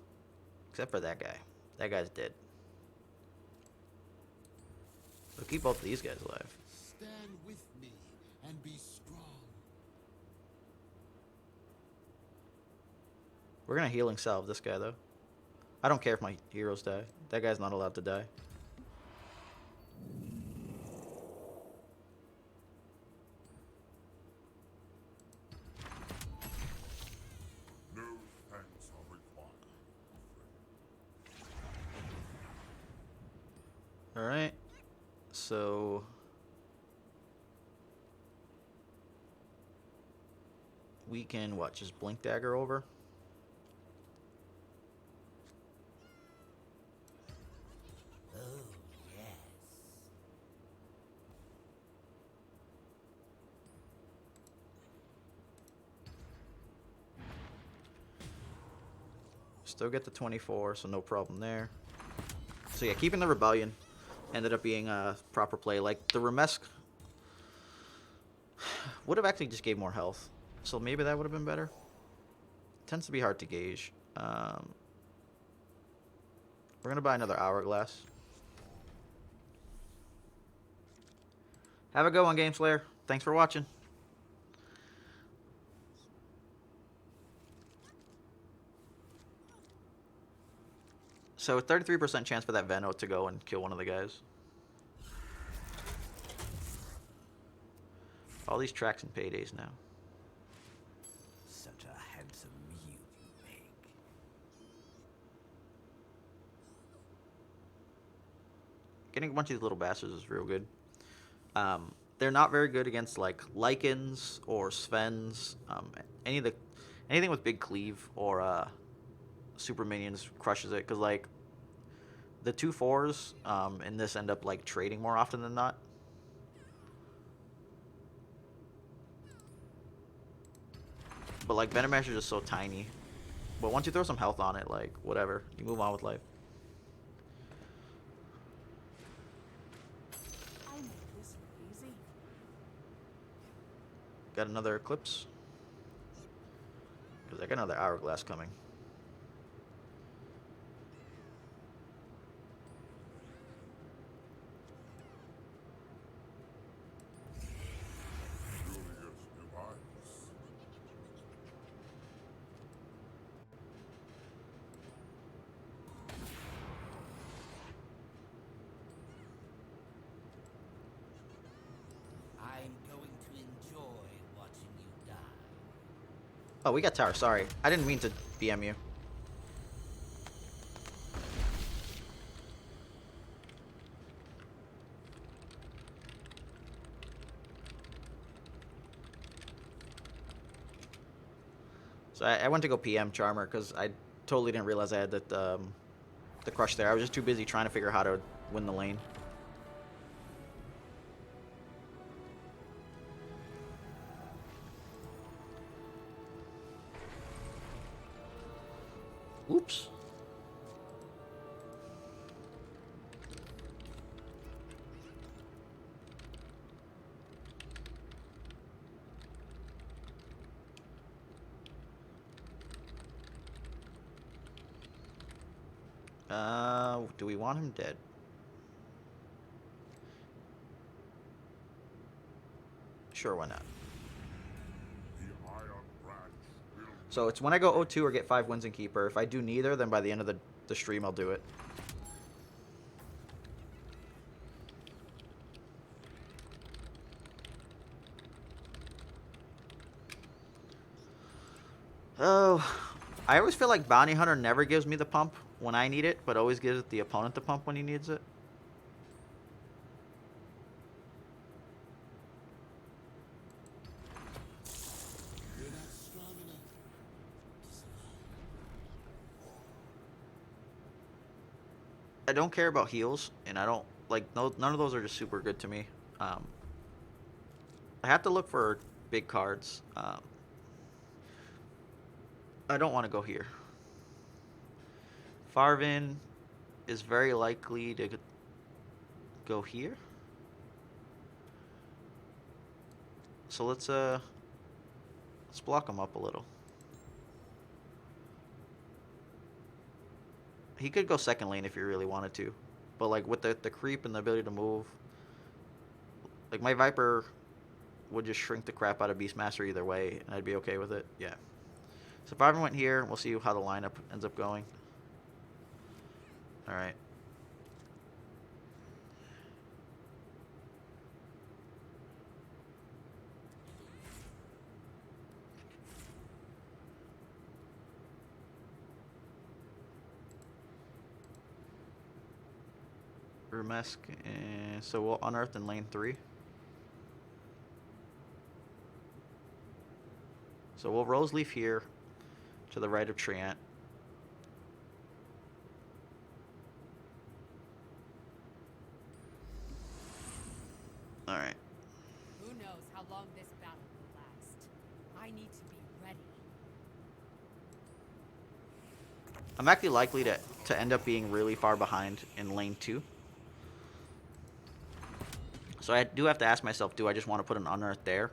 Except for that guy. That guy's dead. We'll keep both of these guys alive. Stand with me and be strong. We're gonna healing salve this guy though. I don't care if my heroes die. That guy's not allowed to die. No thanks are required. Alright. So we can what, just blink dagger over? Oh, yes. Still get the 24, so no problem there. So yeah, keeping the rebellion ended up being a proper play. Like the Remesk would have actually just gave more health, so maybe that would have been better. Tends to be hard to gauge. We're gonna buy another hourglass. Have a good one, Game Slayer. Thanks for watching. So 33% chance for that Veno to go and kill one of the guys. All these tracks and paydays now. Such a handsome meal you make. Getting a bunch of these little bastards is real good. They're not very good against like Lycans or Svens. Anything with big cleave or super minions crushes it, because like the 2/4s in this end up like trading more often than not. But like Venomash is just so tiny. But once you throw some health on it, like whatever, you move on with life. I made this look easy. Got another Eclipse. Because I got another Hourglass coming. Curious device. I'm going to enjoy watching you die. Oh, we got tower. Sorry. I didn't mean to BM you. So I went to go PM Charmer because I totally didn't realize I had the crush there. I was just too busy trying to figure out how to win the lane. Oops. Do we want him dead? Sure, why not? The Iron Branch will So it's when I go 0-2 or get 5 wins in Keeper. If I do neither, then by the end of the stream I'll do it. Oh, I always feel like Bounty Hunter never gives me the pump when I need it, but always gives the opponent the pump when he needs it. You're not strong enough to survive. I don't care about heals, and I don't like none of those are just super good to me. I have to look for big cards. I don't want to go here. Farvin is very likely to go here. So let's block him up a little. He could go second lane if he really wanted to. But like with the creep and the ability to move, like my Viper would just shrink the crap out of Beastmaster either way, and I'd be okay with it. Yeah. So if Farvin went here, we'll see how the lineup ends up going. Alright. Rumesk, and so we'll unearth in lane 3. So we'll Rose Leaf here to the right of Treant. Alright. Who knows how long this battle will last? I need to be ready. I'm actually likely to end up being really far behind in lane 2. So I do have to ask myself, do I just want to put an unearth there?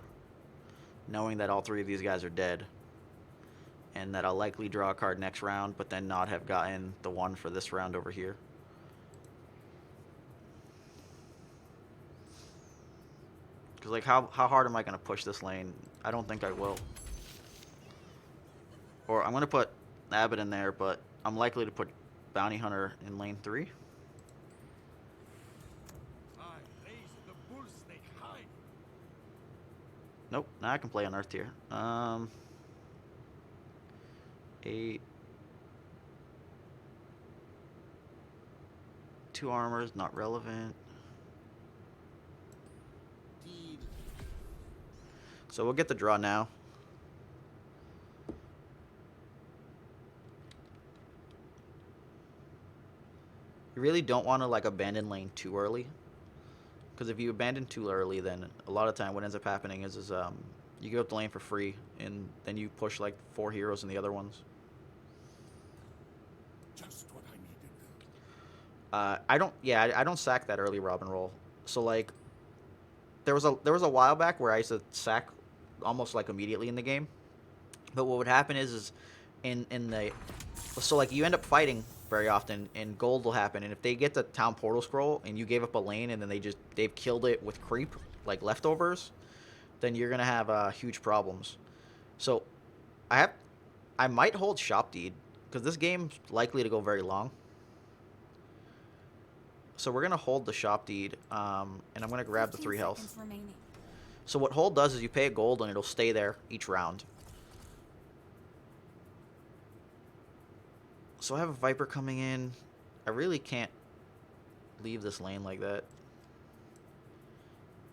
Knowing that all 3 of these guys are dead. And that I'll likely draw a card next round, but then not have gotten the one for this round over here. Because, like, how hard am I going to push this lane? I don't think I will. Or I'm going to put Abbott in there, but I'm likely to put Bounty Hunter in lane 3. I raise the bull snake high. Nope, now I can play Unearthed here. 8. 2 armors, not relevant. Deed. So we'll get the draw now. You really don't want to like abandon lane too early, because if you abandon too early, then a lot of time what ends up happening is you give up the lane for free, and then you push like 4 heroes in the other ones. Just what I needed. I don't sack that early Robin roll. So like there was a while back where I used to sack almost like immediately in the game. But what would happen is in the so like you end up fighting very often, and gold will happen, and if they get the town portal scroll and you gave up a lane and then they've killed it with creep like leftovers, then you're gonna have huge problems. So I might hold shop deed because this game's likely to go very long. So we're gonna hold the shop deed, and I'm gonna grab the 3 health. seconds remaining. So what hold does is you pay a gold and it'll stay there each round. So I have a Viper coming in. I really can't leave this lane like that.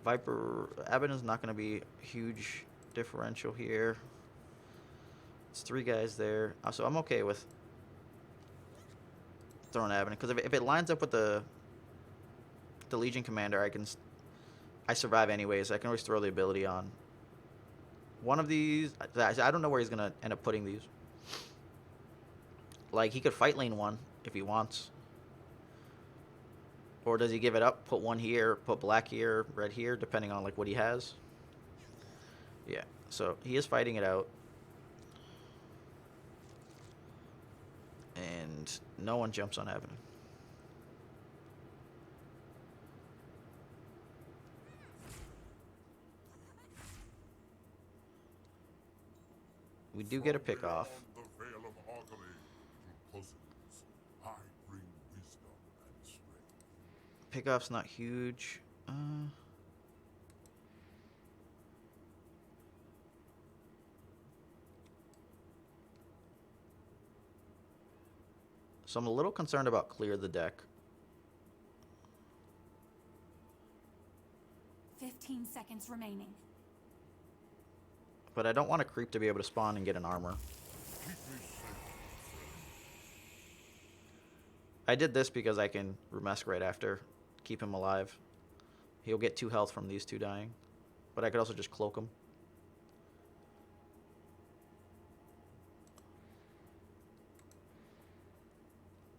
Viper, Abaddon's not going to be a huge differential here. It's 3 guys there. So I'm okay with throwing Abaddon, because if it lines up with the Legion Commander, I survive anyways. I can always throw the ability on. One of these, I don't know where he's going to end up putting these. Like, he could fight lane 1 if he wants. Or does he give it up, put 1 here, put black here, red here, depending on, like, what he has? Yeah, so he is fighting it out. And no one jumps on Avenue. We do get a pick off. Beyond the veil of augury, to puzzles, I bring wisdom and strength. Pickoff's not huge. So I'm a little concerned about clear the deck. 15 seconds remaining. But I don't want a creep to be able to spawn and get an armor. I did this because I can Rumesk right after. Keep him alive. He'll get 2 health from these 2 dying. But I could also just cloak him.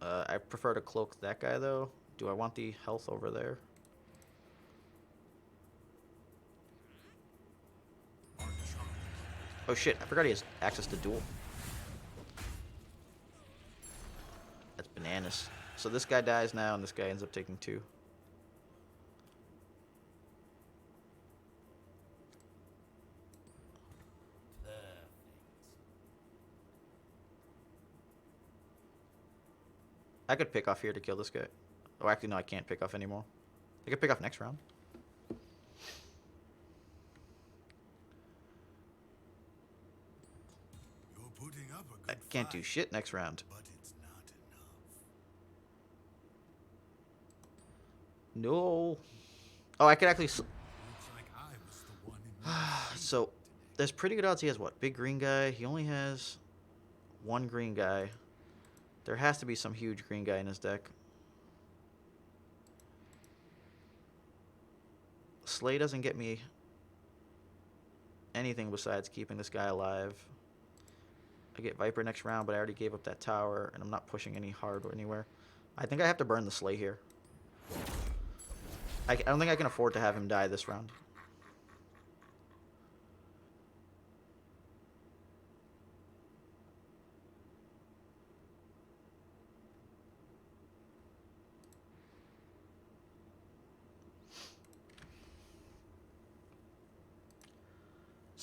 I prefer to cloak that guy though. Do I want the health over there? Oh shit, I forgot he has access to duel. That's bananas. So this guy dies now and this guy ends up taking 2. I could pick off here to kill this guy. Oh, actually, no, I can't pick off anymore. I could pick off next round. You're putting up a I good can't do fight, shit next round. but it's not enough. No. Oh, I could actually... Looks like I was the one in So, there's pretty good odds he has what? Big green guy. He only has 1 green guy. There has to be some huge green guy in his deck. Slay doesn't get me anything besides keeping this guy alive. I get Viper next round, but I already gave up that tower, and I'm not pushing any hard or anywhere. I think I have to burn the Slay here. I don't think I can afford to have him die this round.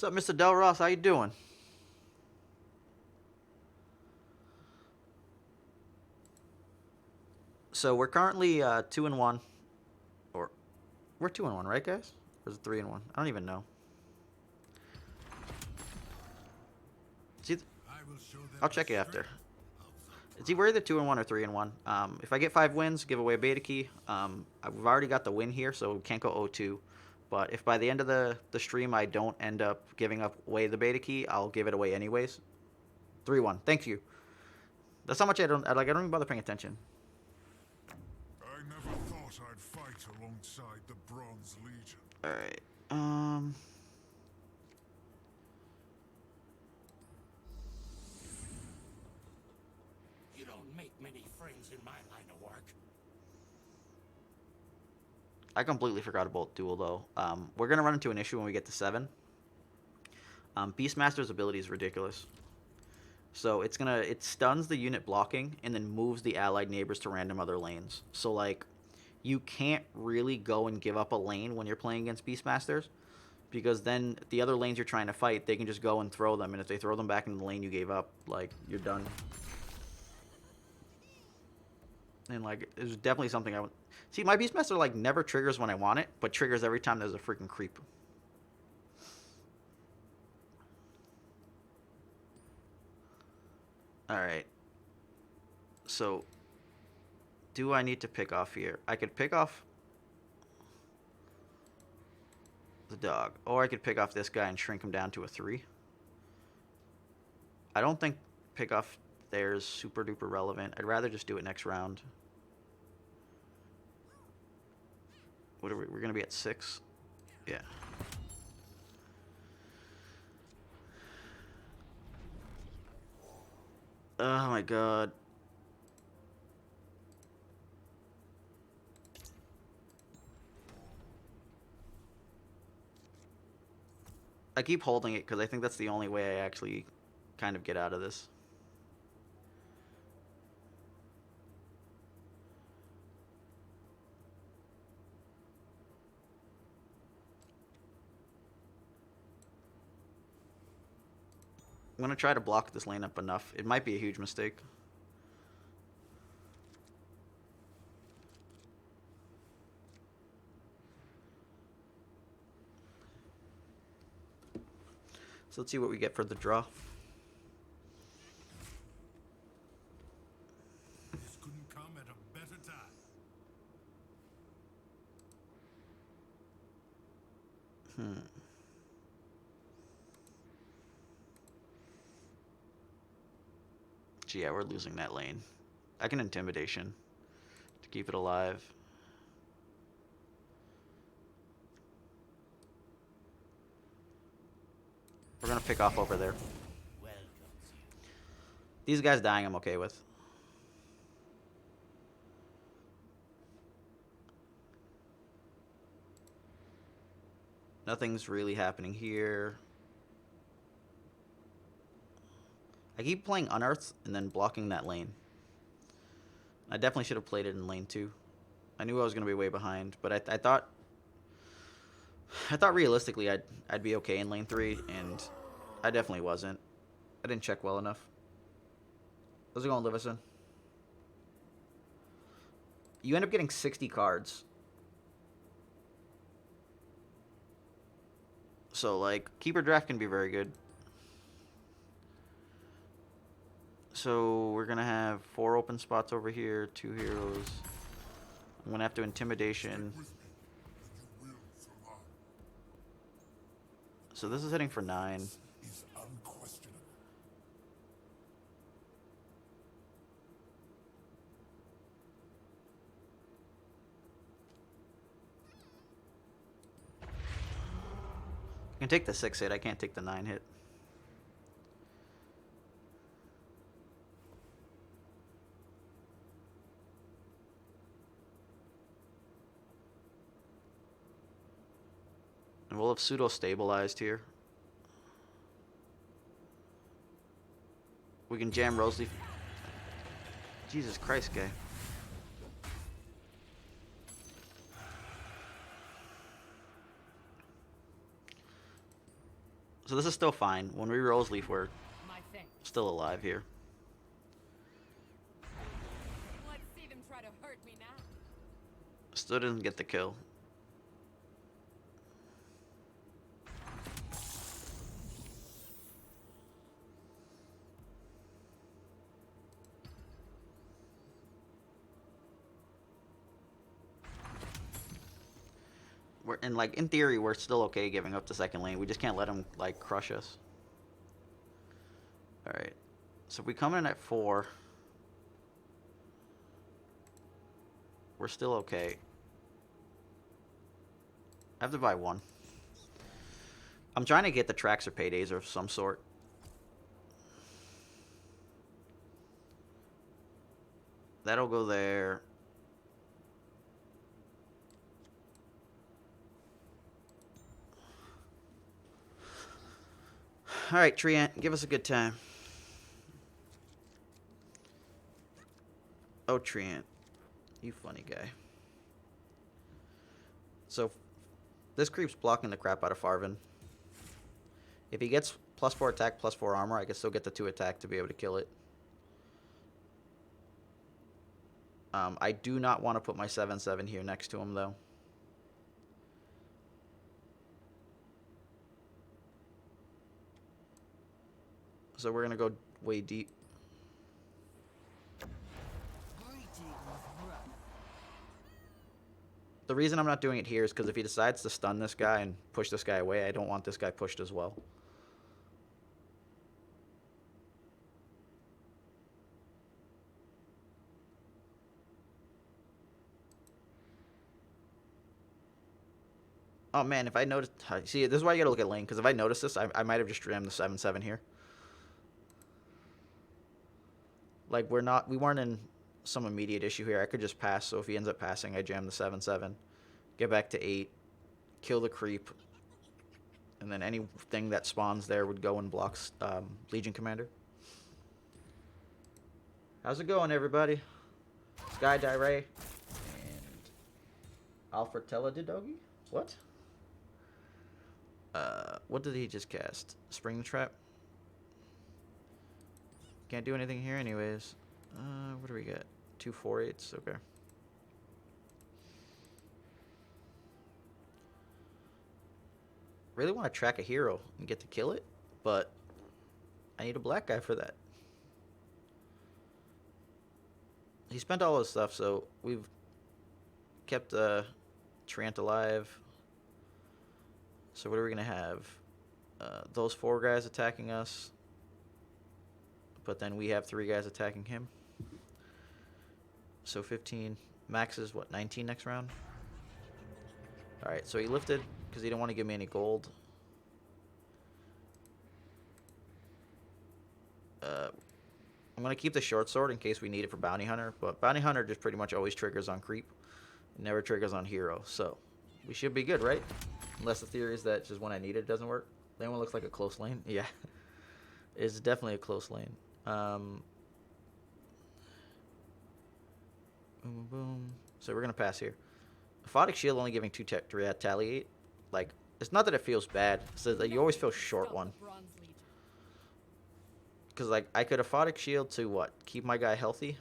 What's up, Mr. Del Ross? How you doing? So we're currently 2-1, or we're 2-1, right, guys? Or is it 3-1? I don't even know. See, I'll check it after. It's either 2-1 or 3-1. If I get 5 wins, give away a beta key. We've already got the win here, so we can't go 0-2. But if by the end of the stream I don't end up giving away the beta key, I'll give it away anyways. 3-1. Thank you. That's how much I don't even bother paying attention. I never thought I'd fight alongside the Bronze Legion. All right. You don't make many friends in my line of work. I completely forgot about duel though. We're gonna run into an issue when we get to 7. Beastmaster's ability is ridiculous. So it stuns the unit blocking and then moves the allied neighbors to random other lanes. So like, you can't really go and give up a lane when you're playing against Beastmasters, because then the other lanes you're trying to fight, they can just go and throw them, and if they throw them back into the lane you gave up, like, you're done. And like, it's definitely something I would see. My Beastmaster like never triggers when I want it, but triggers every time there's a freaking creep. All right. So, do I need to pick off here? I could pick off the dog, or I could pick off this guy and shrink him down to a 3. I don't think pick off there is super duper relevant. I'd rather just do it next round. What are we're gonna be at 6? Yeah. Oh my god. I keep holding it because I think that's the only way I actually kind of get out of this. I'm going to try to block this lane up enough. It might be a huge mistake. So let's see what we get for the draw. So yeah, we're losing that lane. I can Intimidation to keep it alive. We're gonna pick off over there. These guys dying I'm okay with. Nothing's really happening here. I keep playing Unearth and then blocking that lane. I definitely should have played it in lane 2. I knew I was going to be way behind, but I thought realistically I'd be okay in lane 3, and I definitely wasn't. I didn't check well enough. How's it going, Livison? You end up getting 60 cards. So, like, Keeper Draft can be very good. So, we're going to have 4 open spots over here, 2 heroes. I'm going to have to Intimidation. With me, and you will survive. So, this is hitting for 9. Is unquestionable. I can take the 6 hit, I can't take the 9 hit. And we'll have pseudo stabilized here. We can jam Roseleaf. Jesus Christ, guy. So this is still fine. When we Roseleaf, we're My thing. still alive here. Let's see them try to hurt me now. Still didn't get the kill. And like in theory, we're still okay giving up the second lane. We just can't let them like crush us. All right. So if we come in at 4, we're still okay. I have to buy 1. I'm trying to get the tracks or paydays of some sort. That'll go there. All right, Treant, give us a good time. Oh, Treant, you funny guy. So, this creep's blocking the crap out of Farvin. If he gets +4 attack, +4 armor, I can still get the 2 attack to be able to kill it. I do not want to put my 7/7 here next to him, though. So we're going to go way deep. The reason I'm not doing it here is because if he decides to stun this guy and push this guy away, I don't want this guy pushed as well. Oh man, if I noticed... See, this is why you gotta look at lane, because if I noticed this, I might have just jammed the 7/7 here. Like, we weren't in some immediate issue here. I could just pass, so if he ends up passing, I jam the 7/7. Get back to 8. Kill the creep. And then anything that spawns there would go and blocks Legion Commander. How's it going, everybody? Sky Dire and Alfred Teledidogi? What? What did he just cast? Spring Trap? Can't do anything here anyways. What do we get? 2 4/8s, okay. Really want to track a hero and get to kill it, but I need a black guy for that. He spent all his stuff, so we've kept Treant alive. So what are we going to have? Those 4 guys attacking us. but then we have 3 guys attacking him. So 15. Max is what, 19 next round? Alright, so he lifted because he didn't want to give me any gold. I'm going to keep the short sword in case we need it for Bounty Hunter, but Bounty Hunter just pretty much always triggers on creep. It never triggers on hero, so we should be good, right? Unless the theory is that just when I need it, it doesn't work. That one looks like a close lane. Yeah. It's definitely a close lane. Boom, boom, boom. So we're going to pass here. Aphotic Shield only giving 2 to retaliate. Like, it's not that it feels bad. It's that you always feel short one. Because, like, I could Aphotic Shield to, what? Keep my guy healthy?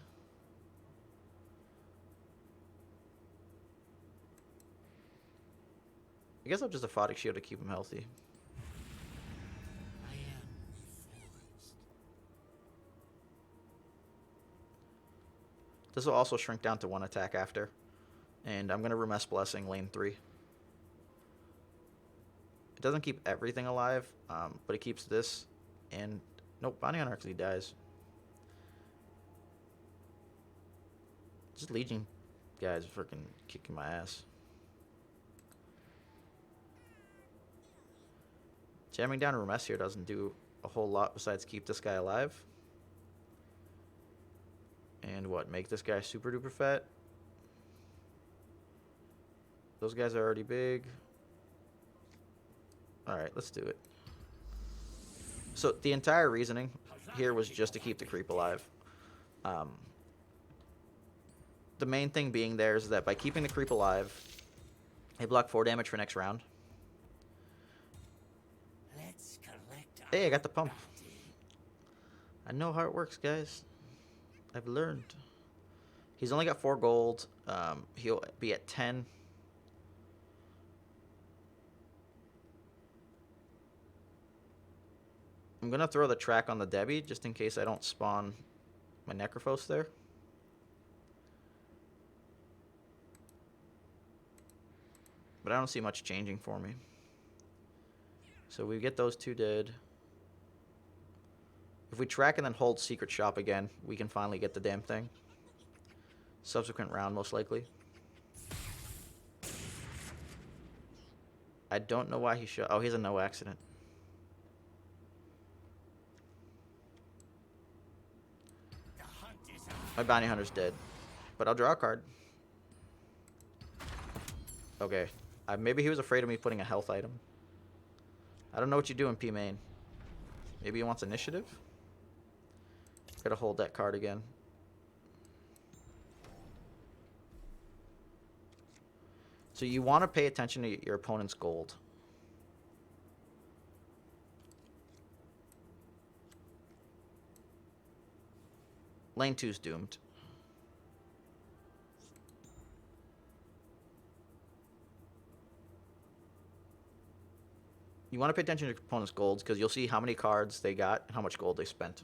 I guess I'll just Aphotic Shield to keep him healthy. I am. This will also shrink down to 1 attack after. And I'm going to Remess Blessing lane 3. It doesn't keep everything alive, but it keeps this. And, nope, Bounty Hunter actually dies. Just Legion guys freaking kicking my ass. Jamming down a Remess here doesn't do a whole lot besides keep this guy alive. And what, make this guy super duper fat? Those guys are already big. Alright, let's do it. So the entire reasoning here was just to keep the creep alive. The main thing being there is that by keeping the creep alive, they block 4 damage for next round. Let's collect Hey, I got the pump. I know how it works, guys. I've learned. He's only got 4 gold. He'll be at 10. I'm going to throw the track on the Debbie just in case I don't spawn my Necrophos there. But I don't see much changing for me. So we get those 2 dead. If we track and then hold Secret Shop again, we can finally get the damn thing. Subsequent round, most likely. I don't know why he shot. Oh, he's a no accident. My Bounty Hunter's dead. But I'll draw a card. Okay. Maybe he was afraid of me putting a health item. I don't know what you do in P main. Maybe he wants initiative? Gotta hold that card again. So you want to pay attention to your opponent's gold. Lane 2's doomed. You want to pay attention to your opponent's golds because you'll see how many cards they got and how much gold they spent.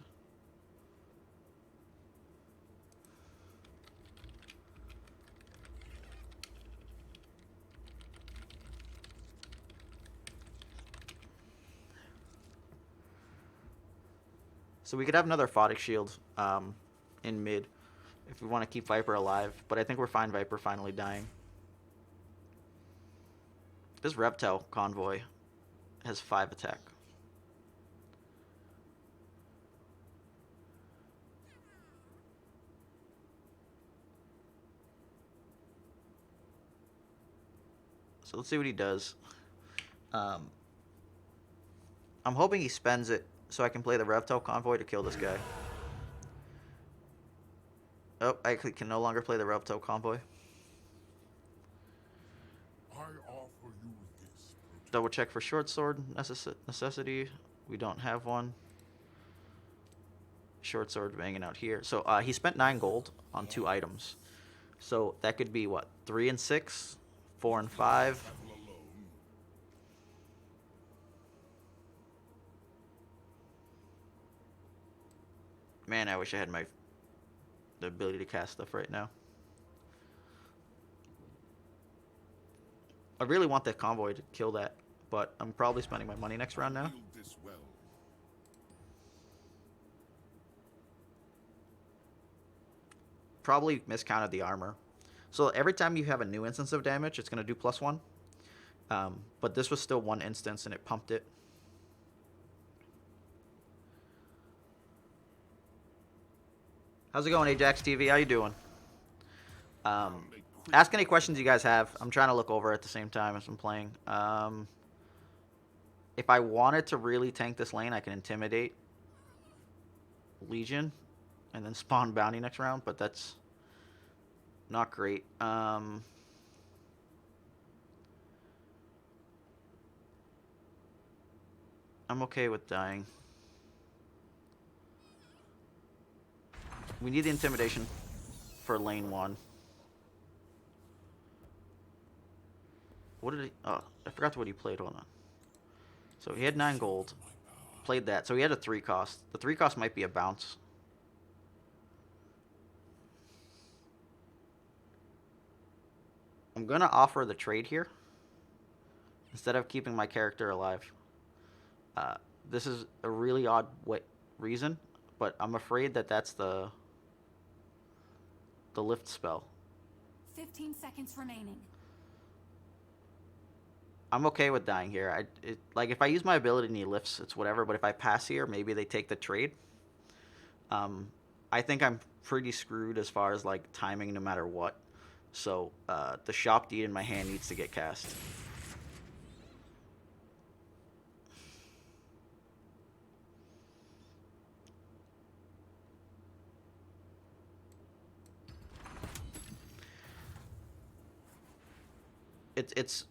So we could have another Aphotic Shield in mid if we want to keep Viper alive, but I think we're fine Viper finally dying. This Reptile Convoy has 5 attack. So let's see what he does. I'm hoping he spends it so I can play the Reptile Convoy to kill this guy. Oh, I can no longer play the Reptile Convoy. I offer you this protection. Double check for short sword necessity. We don't have one. Short sword banging out here. So he spent 9 gold on 2 items. So that could be what? 3 and 6, 4 and 5. Man, I wish I had the ability to cast stuff right now. I really want that convoy to kill that, but I'm probably spending my money next round now. Wield this well. probably miscounted the armor. So every time you have a new instance of damage, it's going to do +1. But this was still one instance, and it pumped it. How's it going, Ajax TV? How you doing? Ask any questions you guys have. I'm trying to look over at the same time as I'm playing. If I wanted to really tank this lane, I can Intimidate Legion and then spawn Bounty next round, but that's not great. I'm okay with dying. We need the Intimidation for lane 1. What did he... Oh, I forgot what he played. Hold on. So he had 9 gold. Played that. So he had a 3 cost. The 3 cost might be a bounce. I'm going to offer the trade here instead of keeping my character alive. This is a really odd reason, but I'm afraid that that's the lift spell. 15 seconds remaining. I'm okay with dying here. Like if I use my ability and he lifts, it's whatever. But if I pass here, maybe they take the trade. I think I'm pretty screwed as far as like timing, no matter what. So the Shop Deed in my hand needs to get cast. It's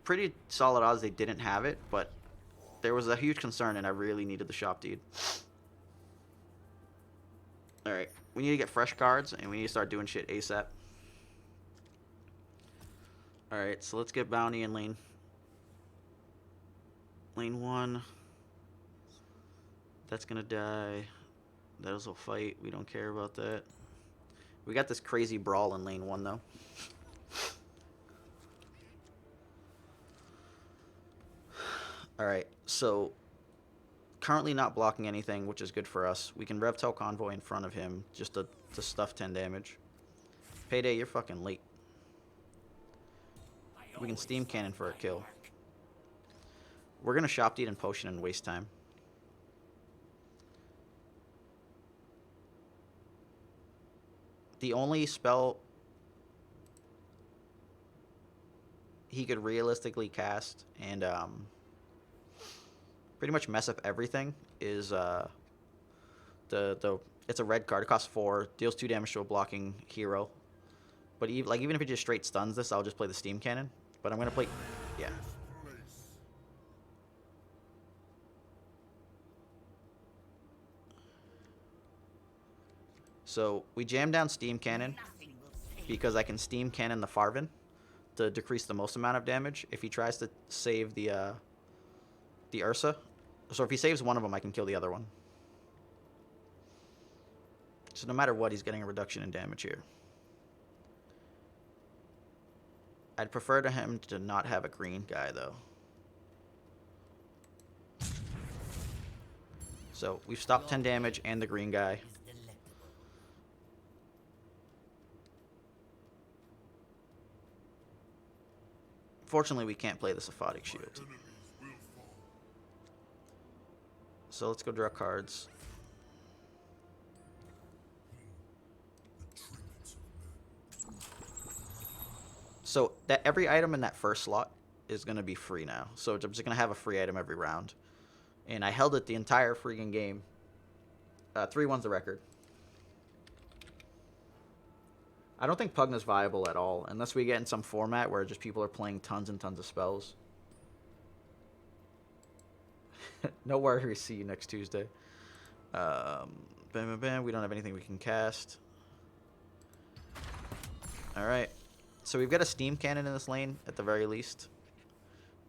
pretty solid odds they didn't have it, but there was a huge concern, and I really needed the Shop Deed. Alright, we need to get fresh cards, and we need to start doing shit ASAP. Alright, so let's get Bounty in lane 1. That's gonna die. Those will fight. We don't care about that. We got this crazy brawl in lane 1, though. Alright, so currently not blocking anything, which is good for us. We can Revtail Convoy in front of him just to stuff 10 damage. Payday, you're fucking late. We can Steam Cannon for a kill. We're going to Shop Deed and Potion and waste time. The only spell he could realistically cast and pretty much mess up everything is it's a red card. It costs 4, deals 2 damage to a blocking hero. But even if it just straight stuns this, I'll just play the Steam Cannon. But I'm gonna play, yeah. So we jam down Steam Cannon because I can Steam Cannon the Farvin to decrease the most amount of damage. If he tries to save the Ursa, so if he saves one of them, I can kill the other one. So no matter what, he's getting a reduction in damage here. I'd prefer to him to not have a green guy, though. So we've stopped 10 damage and the green guy. Fortunately, we can't play the Sephotic Shield. So let's go draw cards. So that every item in that first slot is going to be free now. So I'm just going to have a free item every round. And I held it the entire freaking game. 3-1's the record. I don't think Pugna's viable at all, unless we get in some format where just people are playing tons and tons of spells. No worries, see you next Tuesday. Bam, bam, bam. We don't have anything we can cast. Alright. So we've got a Steam Cannon in this lane, at the very least.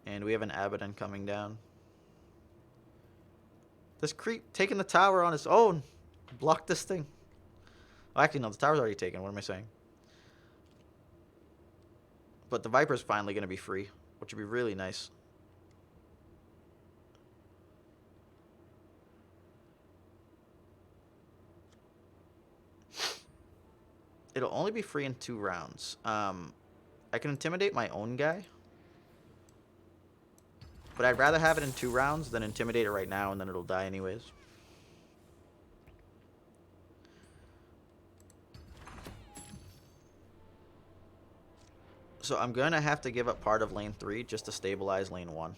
And we have an Abaddon coming down. This creep taking the tower on his own. Block this thing. Oh, actually, no, the tower's already taken. What am I saying? But the Viper's finally going to be free, which would be really nice. It'll only be free in 2 rounds. I can intimidate my own guy. But I'd rather have it in 2 rounds than intimidate it right now and then it'll die anyways. So I'm going to have to give up part of lane 3 just to stabilize lane 1.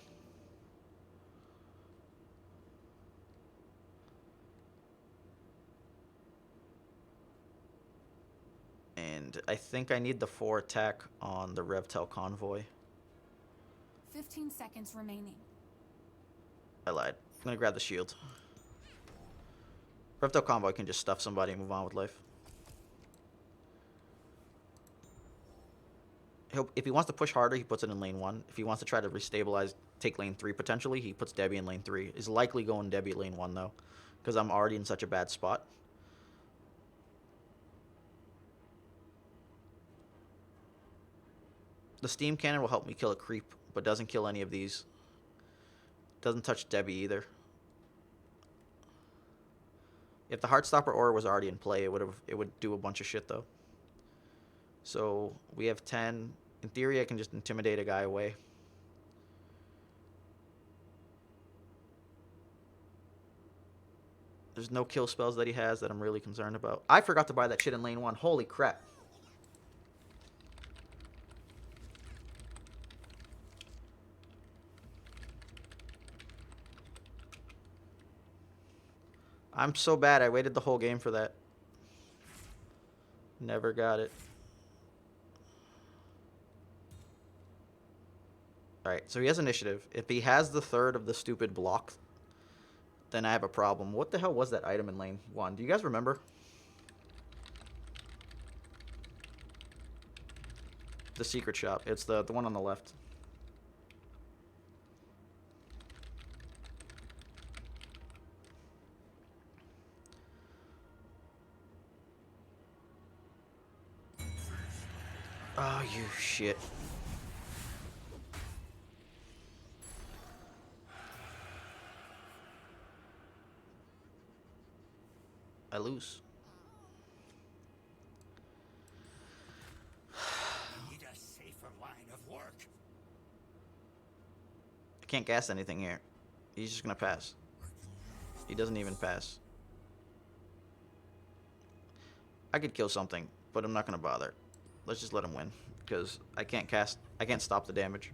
And I think I need the 4 attack on the Revtel convoy. 15 seconds remaining. I lied. I'm going to grab the shield. Revtel convoy can just stuff somebody and move on with life. If he wants to push harder, he puts it in lane 1. If he wants to try to restabilize, take lane 3 potentially, he puts Debbie in lane 3. He's likely going Debbie lane 1 though, because I'm already in such a bad spot. The steam cannon will help me kill a creep, but doesn't kill any of these. Doesn't touch Debbie either. If the Heartstopper aura was already in play, it would do a bunch of shit though. So we have 10. In theory, I can just intimidate a guy away. There's no kill spells that he has that I'm really concerned about. I forgot to buy that shit in lane 1. Holy crap. I'm so bad. I waited the whole game for that. Never got it. Alright, so he has initiative. If he has the 3rd of the stupid block, then I have a problem. What the hell was that item in lane 1? Do you guys remember? The secret shop. It's the one on the left. Oh, you shit. I lose. Need a safer line of work. I can't gas anything here. He's just gonna pass. He doesn't even pass. I could kill something, but I'm not gonna bother. Let's just let him win, because I can't stop the damage.